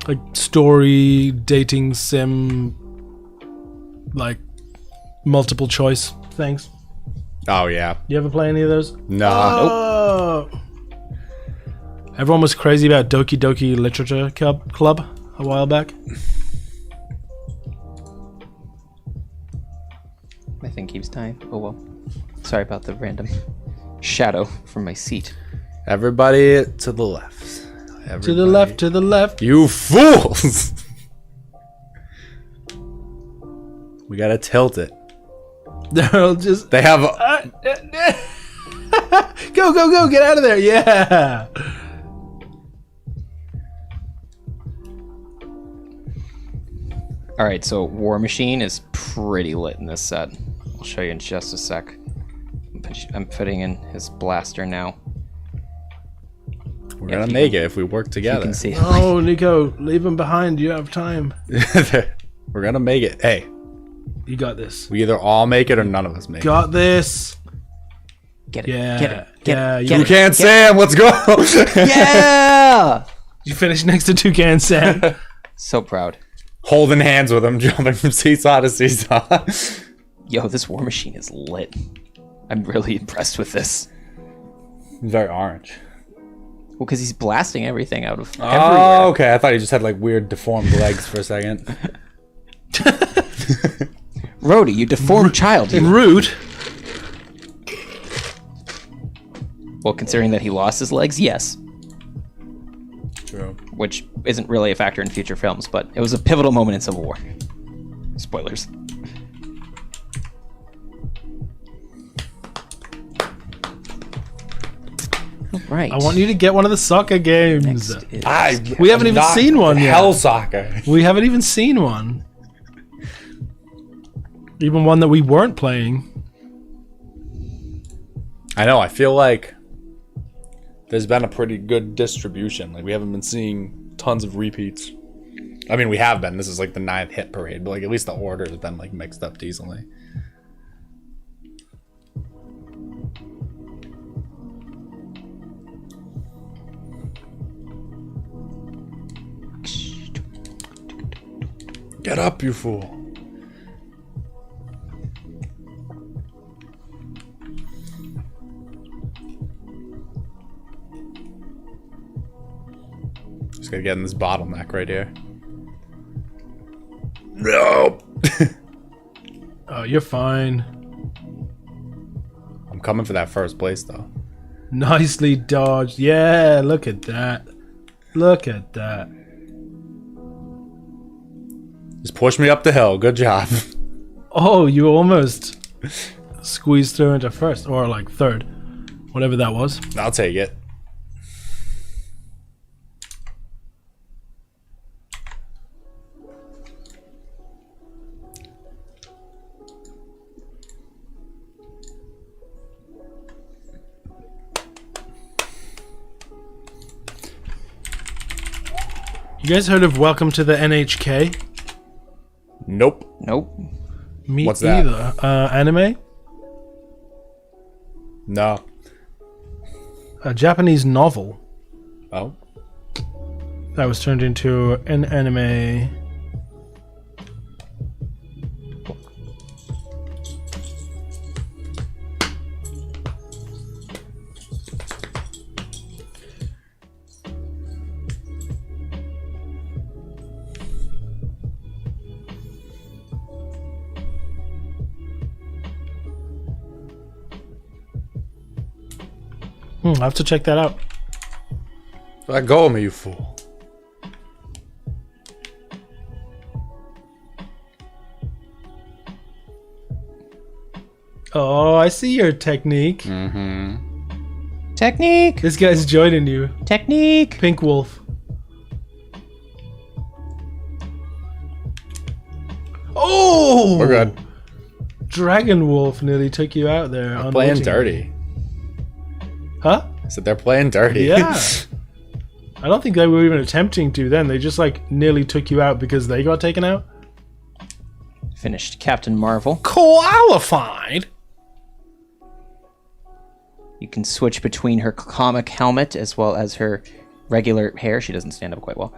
Like story dating sim, like multiple choice things. Oh yeah. You ever play any of those? No. Oh. Everyone was crazy about Doki Doki Literature Club a while back. My thing keeps dying. Oh well. Sorry about the random shadow from my seat. Everybody to the left. Everybody. To the left, to the left. You fools! We gotta tilt it. They'll just They have. go, get out of there. Yeah. All right, so War Machine is pretty lit in this set. I'll show you in just a sec. I'm putting in his blaster now. We're gonna make it if we work together. You can see. Oh, Nico, leave him behind. You have time. We're gonna make it. Hey, You got this. we either all make it or none of us make it. Got this. Get it. Yeah. Get it. Yeah. You can't, Sam. Let's go. Yeah. You finished next to Toucan Sam. So proud. Holding hands with him, jumping from seesaw to seesaw. Yo, this War Machine is lit. I'm really impressed with this. Very orange. Well, because he's blasting everything out of Oh, everywhere. okay. I thought he just had like weird deformed legs for a second. Rhodey, you deformed child. You. Rude. Well, considering that he lost his legs, yes. True. Which isn't really a factor in future films, but it was a pivotal moment in Civil War. Spoilers. Right. I want you to get one of the soccer games. Next is- We haven't even seen one yet. Hell soccer. We haven't even seen one. Even one that we weren't playing. I know. I feel like there's been a pretty good distribution. Like we haven't been seeing tons of repeats. I mean, we have been. This is like the 9th hit parade, but like at least the order has been like mixed up decently. Get up, you fool. Just gotta get in this bottleneck right here. No. Oh, you're fine. I'm coming for that first place though. Nicely dodged. Yeah, look at that. Look at that. Just push me up the hill. Good job. Oh, you almost squeezed through into first, or like third. Whatever that was. I'll take it. You guys heard of Welcome to the NHK? Nope. Nope. Me What's that? either. Anime? No. A Japanese novel Oh. that was turned into an anime. I'll have to check that out. Let go of me, you fool. Oh, I see your technique. Technique. This guy's joining you. Technique. Pink Wolf. Oh! We're good. Dragon Wolf nearly took you out there. They're playing unwittingly. dirty. Huh? I said they're playing dirty. Yeah. I don't think they were even attempting to then. They just like nearly took you out because they got taken out. Finished Captain Marvel. Qualified? You can switch between her comic helmet as well as her regular hair. She doesn't stand up quite well.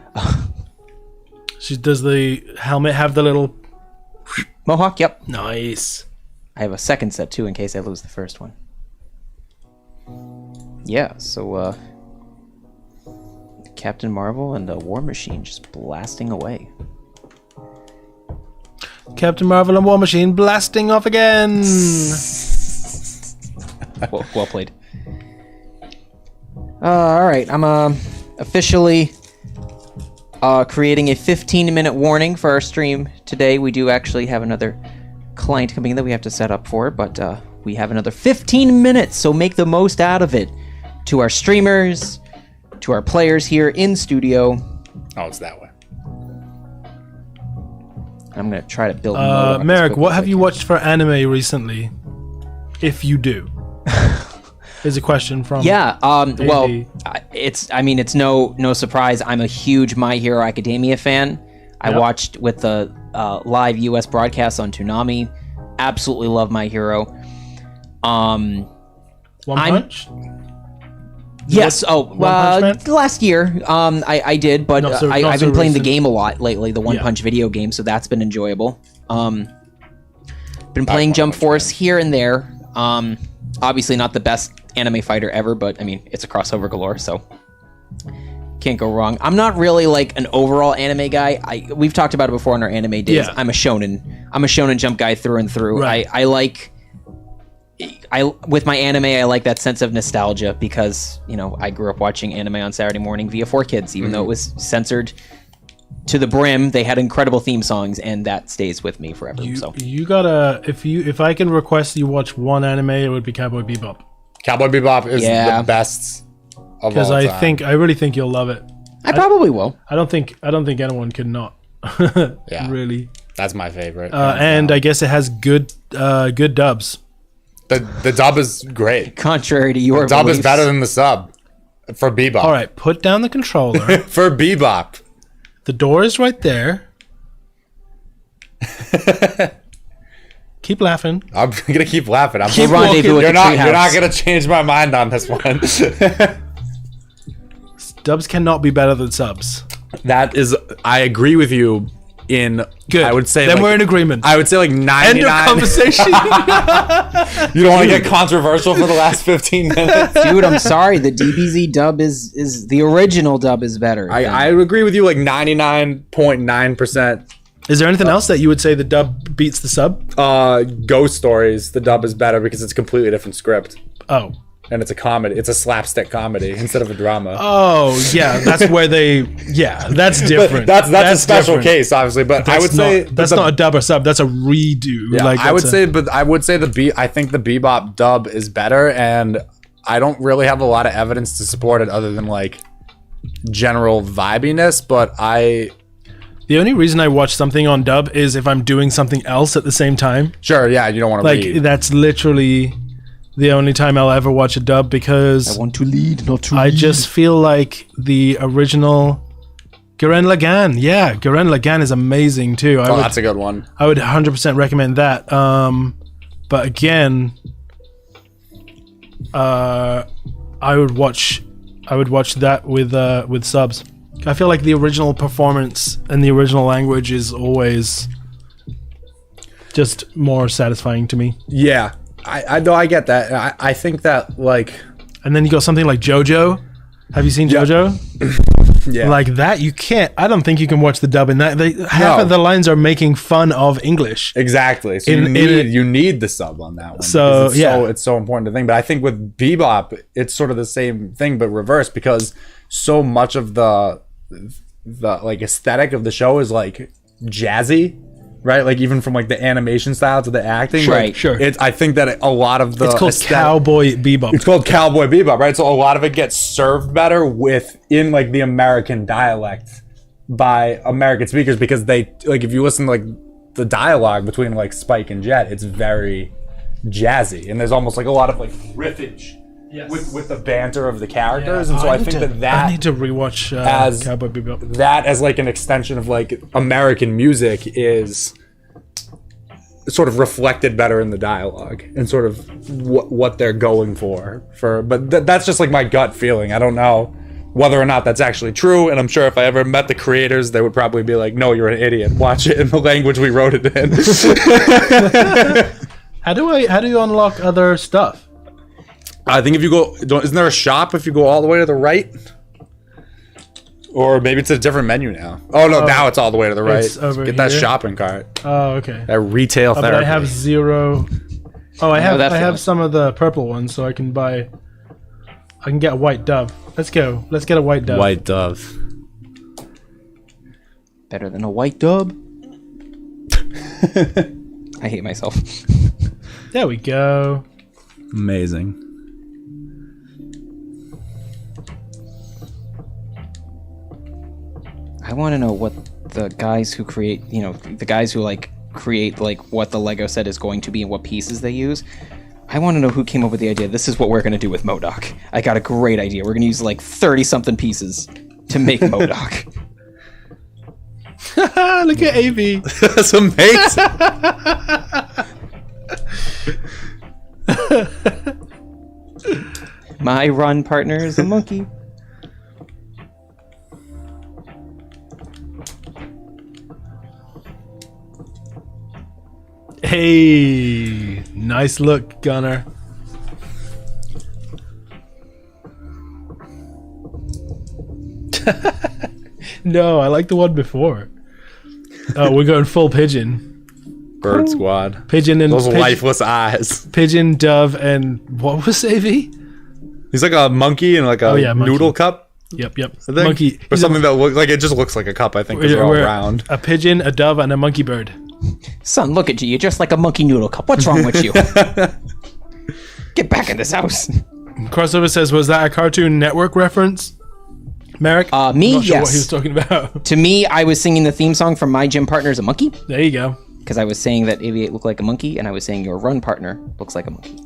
Does the helmet have the little... Mohawk, yep. Nice. I have a second set too in case I lose the first one. Yeah, so Captain Marvel and a War Machine just blasting away. Captain Marvel and War Machine blasting off again. Well played. All right, I'm officially creating a 15-minute warning for our stream today. We do actually have another client coming in that we have to set up for, but we have another 15 minutes, so make the most out of it. To our streamers, to our players here in studio. Oh, it's that way. I'm going to try to build... mode Merrick, what have you watched for anime recently? If you do. Is a question from... Yeah, well, AD. it's no surprise. I'm a huge My Hero Academia fan. I watched with the live US broadcast on Toonami. Absolutely love My Hero. One Punch? Yes. Last year, I did, but I've been playing the game a lot lately, the One Punch video game, so that's been enjoyable. Been playing Jump Force here and there. Obviously not the best anime fighter ever, but I mean, it's a crossover galore, so can't go wrong. I'm not really like an overall anime guy. We've talked about it before on our anime days. Yeah. I'm a shonen Jump guy through and through. Right. With my anime, I like that sense of nostalgia because, you know, I grew up watching anime on Saturday morning via 4Kids, even though it was censored to the brim. They had incredible theme songs, and that stays with me forever. You gotta, if I can request you watch one anime, it would be Cowboy Bebop. Cowboy Bebop is the best of all Because time. I really think you'll love it. I probably will. I don't think anyone can not. Really. That's my favorite. And I guess it has good dubs. The dub is great. Contrary to your dub beliefs. is better than the sub for Bebop. All right, put down the controller. For Bebop. The door is right there. Keep laughing. I'm gonna keep laughing. Keep walking. You're not gonna change my mind on this one. Dubs cannot be better than subs. That is, I agree with you. Good. I would say then we're in agreement. I would say like 99. End of conversation. You don't want to get controversial for the last 15 minutes, dude. I'm sorry. The DBZ dub is the original dub is better. I agree with you like 99.9%. Is there anything else that you would say the dub beats the sub? Ghost Stories, the dub is better because it's a completely different script. Oh. And it's a comedy. It's a slapstick comedy instead of a drama. Oh, yeah. That's where that's different. That's a special case, obviously. But I would say that's not a dub or sub. That's a redo. Yeah, I would say I think the Bebop dub is better, and I don't really have a lot of evidence to support it other than like general vibiness. But the only reason I watch something on dub is if I'm doing something else at the same time. Sure, yeah, you don't want to read. That's literally the only time I'll ever watch a dub because I want to lead, not to I just feel like the original Gurren Lagann. Yeah, Gurren Lagann is amazing too. That's a good one. I would 100% recommend that. But again, I would watch that with subs. I feel like the original performance and the original language is always just more satisfying to me. Yeah. I get that. I think that like, and then you got something like JoJo. Have you seen JoJo? Yeah. Like that, you can't. I don't think you can watch the dub in that. Half of the lines are making fun of English. Exactly. So you need the sub on that one. So it's so important to think. But I think with Bebop, it's sort of the same thing but reversed because so much of the like aesthetic of the show is like jazzy. Right, like even from like the animation style to the acting, right? Sure. I think that a lot of the it's called Cowboy Bebop. It's called Cowboy Bebop, right? So a lot of it gets served better within like the American dialect by American speakers because they like if you listen to like the dialogue between like Spike and Jet, it's very jazzy and there's almost like a lot of like riffage. Yes. With the banter of the characters, and so I think that I need to rewatch Cowboy Bebop. That as like an extension of like American music is sort of reflected better in the dialogue and sort of what they're going for. But that's just like my gut feeling. I don't know whether or not that's actually true, and I'm sure if I ever met the creators, they would probably be like, "No, you're an idiot. Watch it in the language we wrote it in." How do you unlock other stuff? I think if you go, isn't there a shop if you go all the way to the right? Or maybe it's a different menu now. Oh no, now it's all the way to the right. Get that shopping cart. Oh, okay. That retail therapy. But I have zero. Oh, I have some of the purple ones, so I can get a white dove. Let's go. Let's get a white dove. White dove. Better than a white dub. I hate myself. There we go. Amazing. I want to know what the guys who create, the guys who like create like what the Lego set is going to be and what pieces they use. I want to know who came up with the idea. This is what we're going to do with MODOK. I got a great idea. We're going to use like 30-something pieces to make MODOK. Look at AV. That's amazing. My run partner is a monkey. Hey, nice look, Gunner. No, I like the one before. Oh, we're going full pigeon. Bird squad. Pigeon and those lifeless eyes. Pigeon, dove, and what was AV? He's like a monkey in like a monkey. noodle cup. Yep. I think. Monkey. Or something that looks like it just looks like a cup. I think because they're all round. A pigeon, a dove, and a monkey bird. Son, look at you. You're just like a monkey noodle cup. What's wrong with you? Get back in this house. Crossover says, was that a Cartoon Network reference? Merrick? Me, I'm not sure yes. what he was talking about. To me, I was singing the theme song from My Gym Partner's a Monkey. There you go. Because I was saying that AV8 looked like a monkey, and I was saying your run partner looks like a monkey.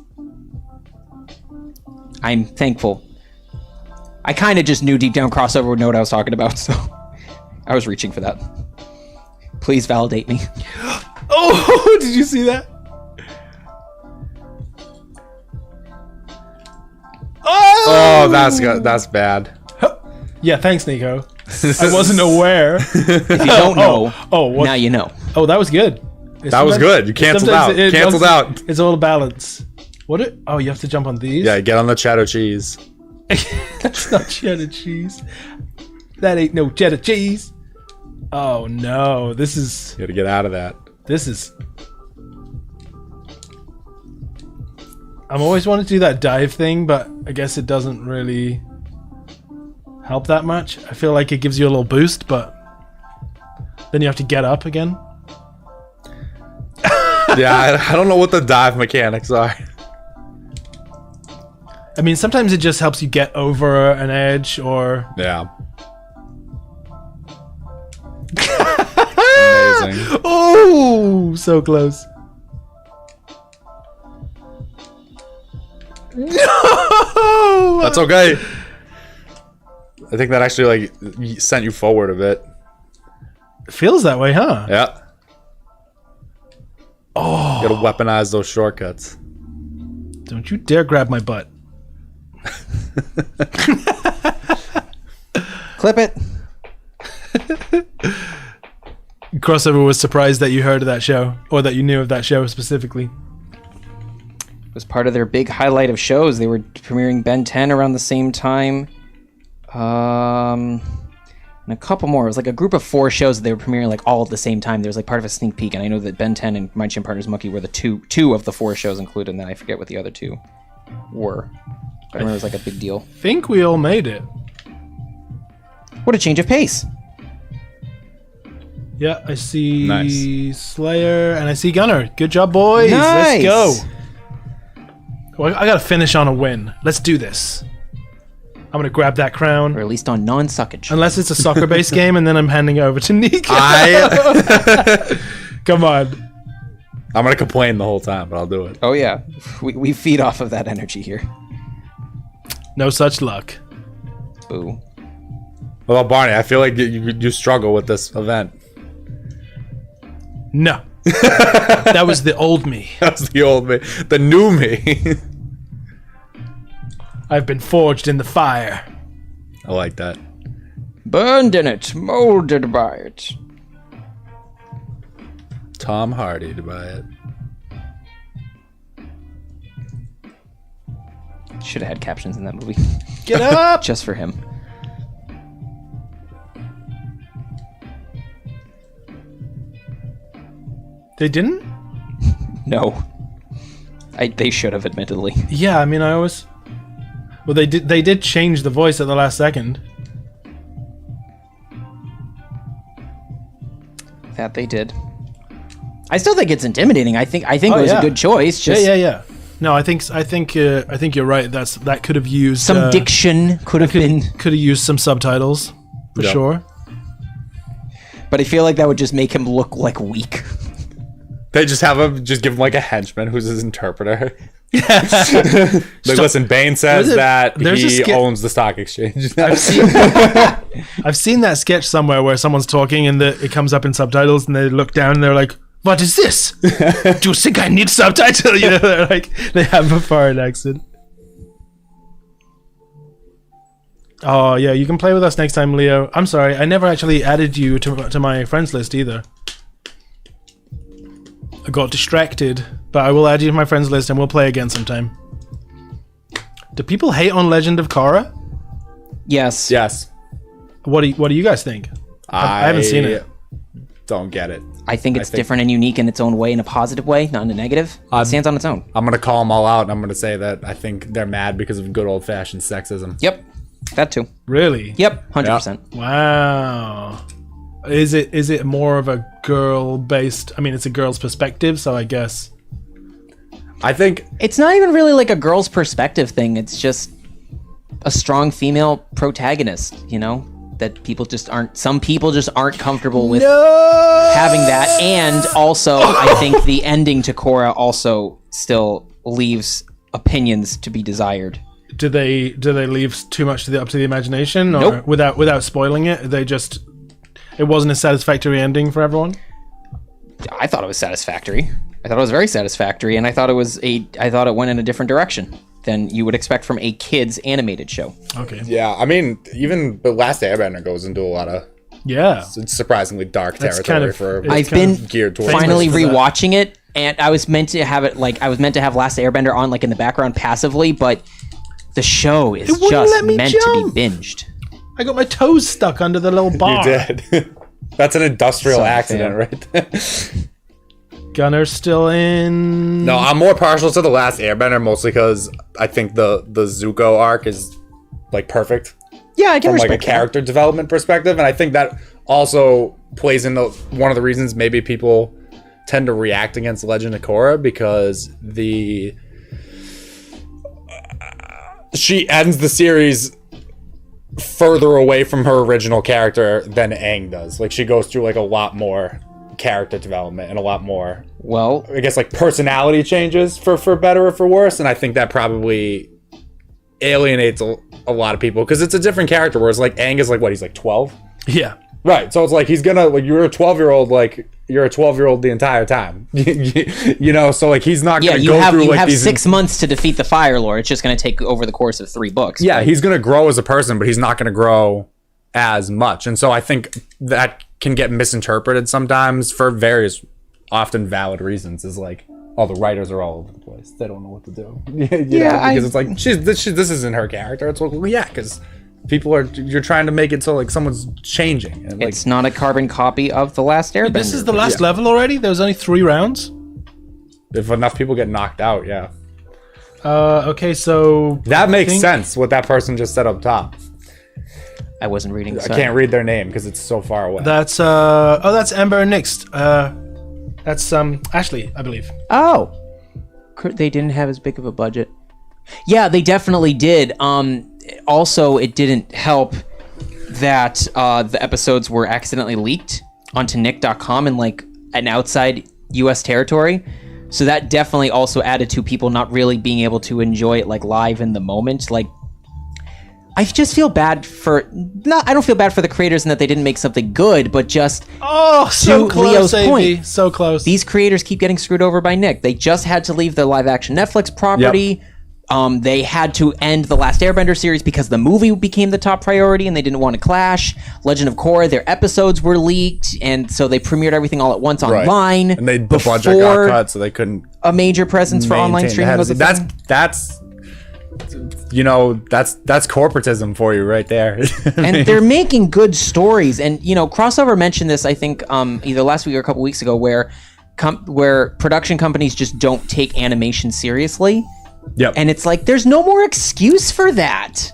I'm thankful. I kind of just knew deep down Crossover would know what I was talking about, so I was reaching for that. Please validate me. Oh, did you see that? Oh, that's bad. Yeah, thanks, Nico. I wasn't aware. If you don't know, what? now you know. Oh, that was good. That was good. You canceled out. Canceled out. It's all balance. Oh, you have to jump on these? Yeah, get on the cheddar cheese. That's not cheddar cheese. That ain't no cheddar cheese. Oh no, this is... You gotta get out of that. This is... I'm always wanting to do that dive thing, but I guess it doesn't really help that much. I feel like it gives you a little boost, but then you have to get up again. Yeah, I don't know what the dive mechanics are. I mean, sometimes it just helps you get over an edge, or... Yeah. Amazing. Oh, so close. No! That's okay. I think that actually like sent you forward a bit. It feels that way, huh? Yeah. Oh. You gotta weaponize those shortcuts. Don't you dare grab my butt. Clip it. Crossover was surprised that you heard of that show, or that you knew of that show specifically. It was part of their big highlight of shows. They were premiering Ben 10 around the same time. And a couple more. It was like a group of 4 shows that they were premiering like all at the same time. There was like part of a sneak peek, and I know that Ben 10 and My Gym Partner's Monkey were the two of the 4 shows included, and then I forget what the other 2 were. But I remember it was like a big deal. I think we all made it. What a change of pace. Yeah, I see Nice. Slayer, and I see Gunner. Good job, boys. Nice. Let's go. Well, I gotta finish on a win. Let's do this. I'm gonna grab that crown. Or at least on non-suckage. Unless it's a soccer-based game, and then I'm handing it over to Nico. Come on. I'm gonna complain the whole time, but I'll do it. Oh yeah, we feed off of that energy here. No such luck. Boo. Well, Barney, I feel like you struggle with this event. No. That was the old me. That's the old me. The new me. I've been forged in the fire. I like that. Burned in it, molded by it. Tom Hardy to buy it. Should have had captions in that movie. Get up! Just for him. They didn't? No. They should have, admittedly. Yeah, I mean, I always... Well, they did change the voice at the last second. That they did. I still think it's intimidating. I think it was a good choice. Just yeah. No, I think you're right. That could have used some diction. Could have used some subtitles for sure. But I feel like that would just make him look like weak. They just give him like a henchman who's his interpreter. Like, listen, Bane says that he owns the stock exchange. I've seen that sketch somewhere where someone's talking and it comes up in subtitles and they look down and they're like, "What is this? Do you think I need subtitle?" You know, they're like, they have a foreign accent. Oh yeah, you can play with us next time, Leo. I'm sorry, I never actually added you to my friends list either. I got distracted, but I will add you to my friends list and we'll play again sometime. Do people hate on Legend of Korra? Yes. What do you guys think? I haven't seen it. Don't get it. I think it's different and unique in its own way, in a positive way, not in a negative. It stands on its own. I'm gonna call them all out and I'm gonna say that I think they're mad because of good old-fashioned sexism. Yep, that too. Really? Yep, 100%. Wow. Is it more of a girl-based? I mean, it's a girl's perspective, so I guess. I think it's not even really like a girl's perspective thing. It's just a strong female protagonist, you know, that some people just aren't comfortable with having that. And also, I think the ending to Korra also still leaves opinions to be desired. Do they leave too much up to the imagination, or Nope. without spoiling it? It wasn't a satisfactory ending for everyone. I thought it was satisfactory. I thought it was very satisfactory, and I thought it went in a different direction than you would expect from a kids animated show. Okay. Yeah, I mean, even The Last Airbender goes into a lot of it's surprisingly dark territory I've been geared towards finally rewatching it, and I was meant to have it to have Last Airbender on like in the background passively, but the show is just meant to be binged. I got my toes stuck under the little bar. You did. That's an industrial accident right there. Gunner's still in. No, I'm more partial to The Last Airbender, mostly because I think the Zuko arc is like perfect. Yeah, I can from like a respect character development perspective, and I think that also plays into one of the reasons maybe people tend to react against Legend of Korra, because she ends the series further away from her original character than Aang does. Like, she goes through like a lot more character development and a lot more, well, I guess, like personality changes for better or for worse, and I think that probably alienates a lot of people because it's a different character, whereas like Aang is like, what, he's like 12? Yeah, right. So it's like he's gonna, like, you're a 12-year-old, like you're a 12-year-old the entire time. You know, so like he's not gonna go through like these 6 months to defeat the Fire Lord. It's just gonna take over the course of 3 books. Yeah, he's gonna grow as a person, but he's not gonna grow as much, and so I think that can get misinterpreted sometimes for various often valid reasons, is like, oh, the writers are all over the place, they don't know what to do. Because it's like this isn't her character. It's like, well, yeah, because you're trying to make it so like someone's changing, and, like, it's not a carbon copy of The Last Airbender. This is the last level already? There was only 3 rounds? If enough people get knocked out, yeah. Okay, so that makes sense what that person just said up top. I wasn't reading. I can't read their name because it's so far away. That's that's Ember and Nix. That's Ashley, I believe. Oh, they didn't have as big of a budget. Yeah, they definitely did. Also, it didn't help that the episodes were accidentally leaked onto Nick.com in like an outside U.S. territory. So that definitely also added to people not really being able to enjoy it like live in the moment. Like, I just feel bad for I don't feel bad for the creators in that they didn't make something good, but just so close, Leo's AV, point, so close. These creators keep getting screwed over by Nick. They just had to leave the live action Netflix property. Yep. They had to end the Last Airbender series because the movie became the top priority and they didn't want to clash. Legend of Korra, their episodes were leaked, and so they premiered everything all at once online. And the budget got cut, so they couldn't. A major presence for online streaming was a thing. That's you know, that's corporatism for you right there. And they're making good stories. And, you know, Crossover mentioned this, I think, either last week or a couple weeks ago, where production companies just don't take animation seriously. Yep. And it's like, there's no more excuse for that.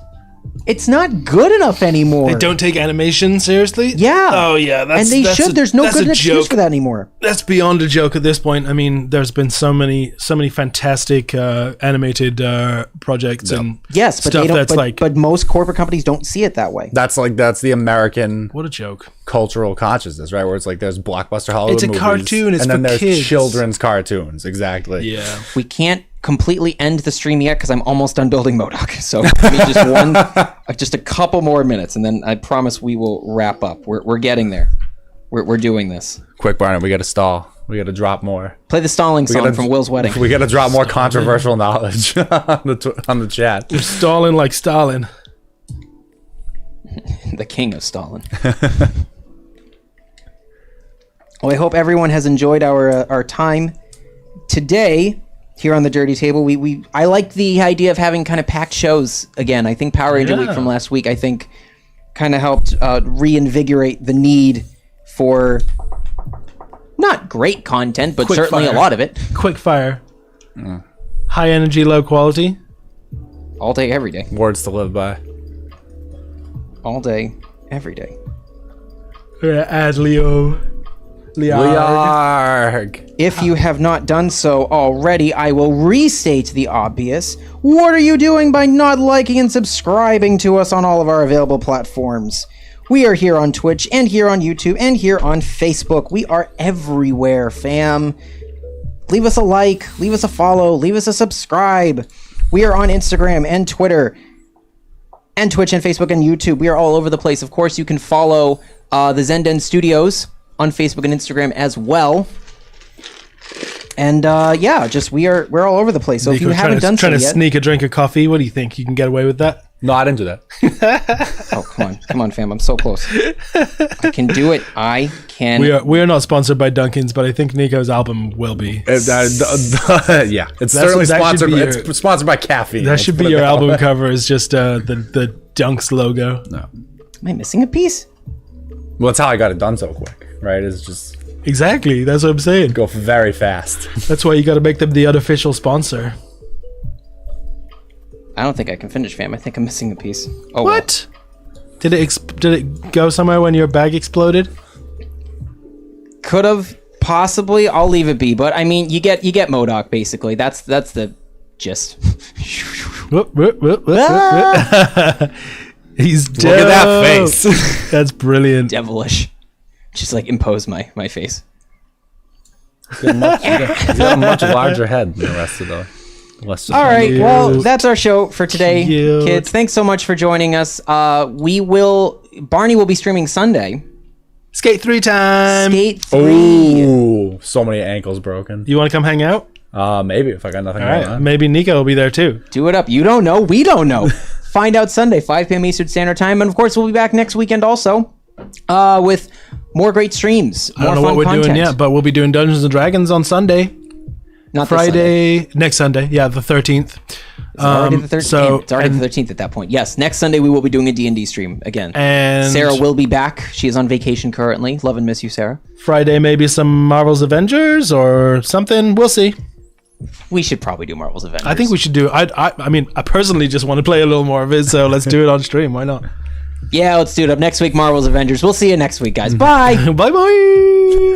It's not good enough anymore. They don't take animation seriously? Yeah. Oh, yeah. And they should. There's no good excuse joke for that anymore. That's beyond a joke at this point. I mean, there's been so many fantastic animated projects and yes, but stuff they don't. that's like. But most corporate companies don't see it that way. That's the American What a joke. cultural consciousness, right? Where it's like there's blockbuster Hollywood It's a movies, cartoon, it's and then for there's kids. children's cartoons. Exactly. Yeah. We can't completely end the stream yet because I'm almost done building MODOK. So give me just a couple more minutes, and then I promise we will wrap up. We're getting there. We're doing this. Quick, Barney, we got to stall. We got to drop more. Play the stalling song gotta- from Will's wedding. We got to drop more controversial knowledge on the chat. You're stalling like Stalin. The king of Stalin. Well, I hope everyone has enjoyed our time today here on the Dirty Table. I like the idea of having kind of packed shows again. I think Power Ranger Week from last week, I think, kind of helped reinvigorate the need for not great content, but Quick certainly fire. a lot of it. Quick fire. High energy, low quality. All day, every day. Words to live by. All day, every day. As Leo. Liarg. If you have not done so already, I will restate the obvious. What are you doing by not liking and subscribing to us on all of our available platforms? We are here on Twitch, and here on YouTube, and here on Facebook. We are everywhere, fam. Leave us a like, leave us a follow, leave us a subscribe. We are on Instagram and Twitter, and Twitch and Facebook and YouTube. We are all over the place. Of course, you can follow the Zenden Studios on Facebook and Instagram as well. And yeah, just we're all over the place. So if you haven't done so trying to yet, sneak a drink of coffee, what do you think? You can get away with that? No, I didn't do that. oh come on, fam, I'm so close. I can do it. I can. We are not sponsored by Dunkin's, but I think Nico's album will be. Yeah, it's certainly that should sponsored. be It's sponsored by caffeine. That Let's should put be it your that album way. cover. Is just the Dunks logo. No. Am I missing a piece? Well, that's how I got it done so quick, right? It's just Exactly. That's what I'm saying. go very fast. That's why you got to make them the unofficial sponsor. I don't think I can finish, fam. I think I'm missing a piece. Oh, What? Did it go somewhere when your bag exploded? Could have possibly. I'll leave it be. But I mean, you get MODOK basically. That's the gist. Whoop, whoop, whoop, whoop, whoop. He's dope. Look at that face. That's brilliant. Devilish. Just like impose my face. He's got a much larger head than the rest of the. All right, well, that's our show for today, Cute. kids. Thanks so much for joining us. Barney will be streaming Sunday. Skate 3 time. Skate 3. Ooh, so many ankles broken. You want to come hang out? Maybe if I got nothing All going right. on. Maybe Nico will be there too. Do it up. You don't know. We don't know. Find out Sunday, 5 p.m. Eastern Standard Time. And of course, we'll be back next weekend also with more great streams, I more don't know fun what we're content. doing yet, but we'll be doing Dungeons and Dragons on Sunday. Not this Sunday. Friday, next Sunday. Yeah, the 13th. It's already the 13th. So, it's already and, the 13th at that point. Yes, next Sunday we will be doing a D&D stream again. and Sarah will be back. She is on vacation currently. Love and miss you, Sarah. Friday, maybe some Marvel's Avengers or something. We'll see. We should probably do Marvel's Avengers. I think we should do. I mean, I personally just want to play a little more of it, so let's do it on stream. Why not? Yeah, let's do it up next week. Marvel's Avengers. We'll see you next week, guys. Bye. Bye bye.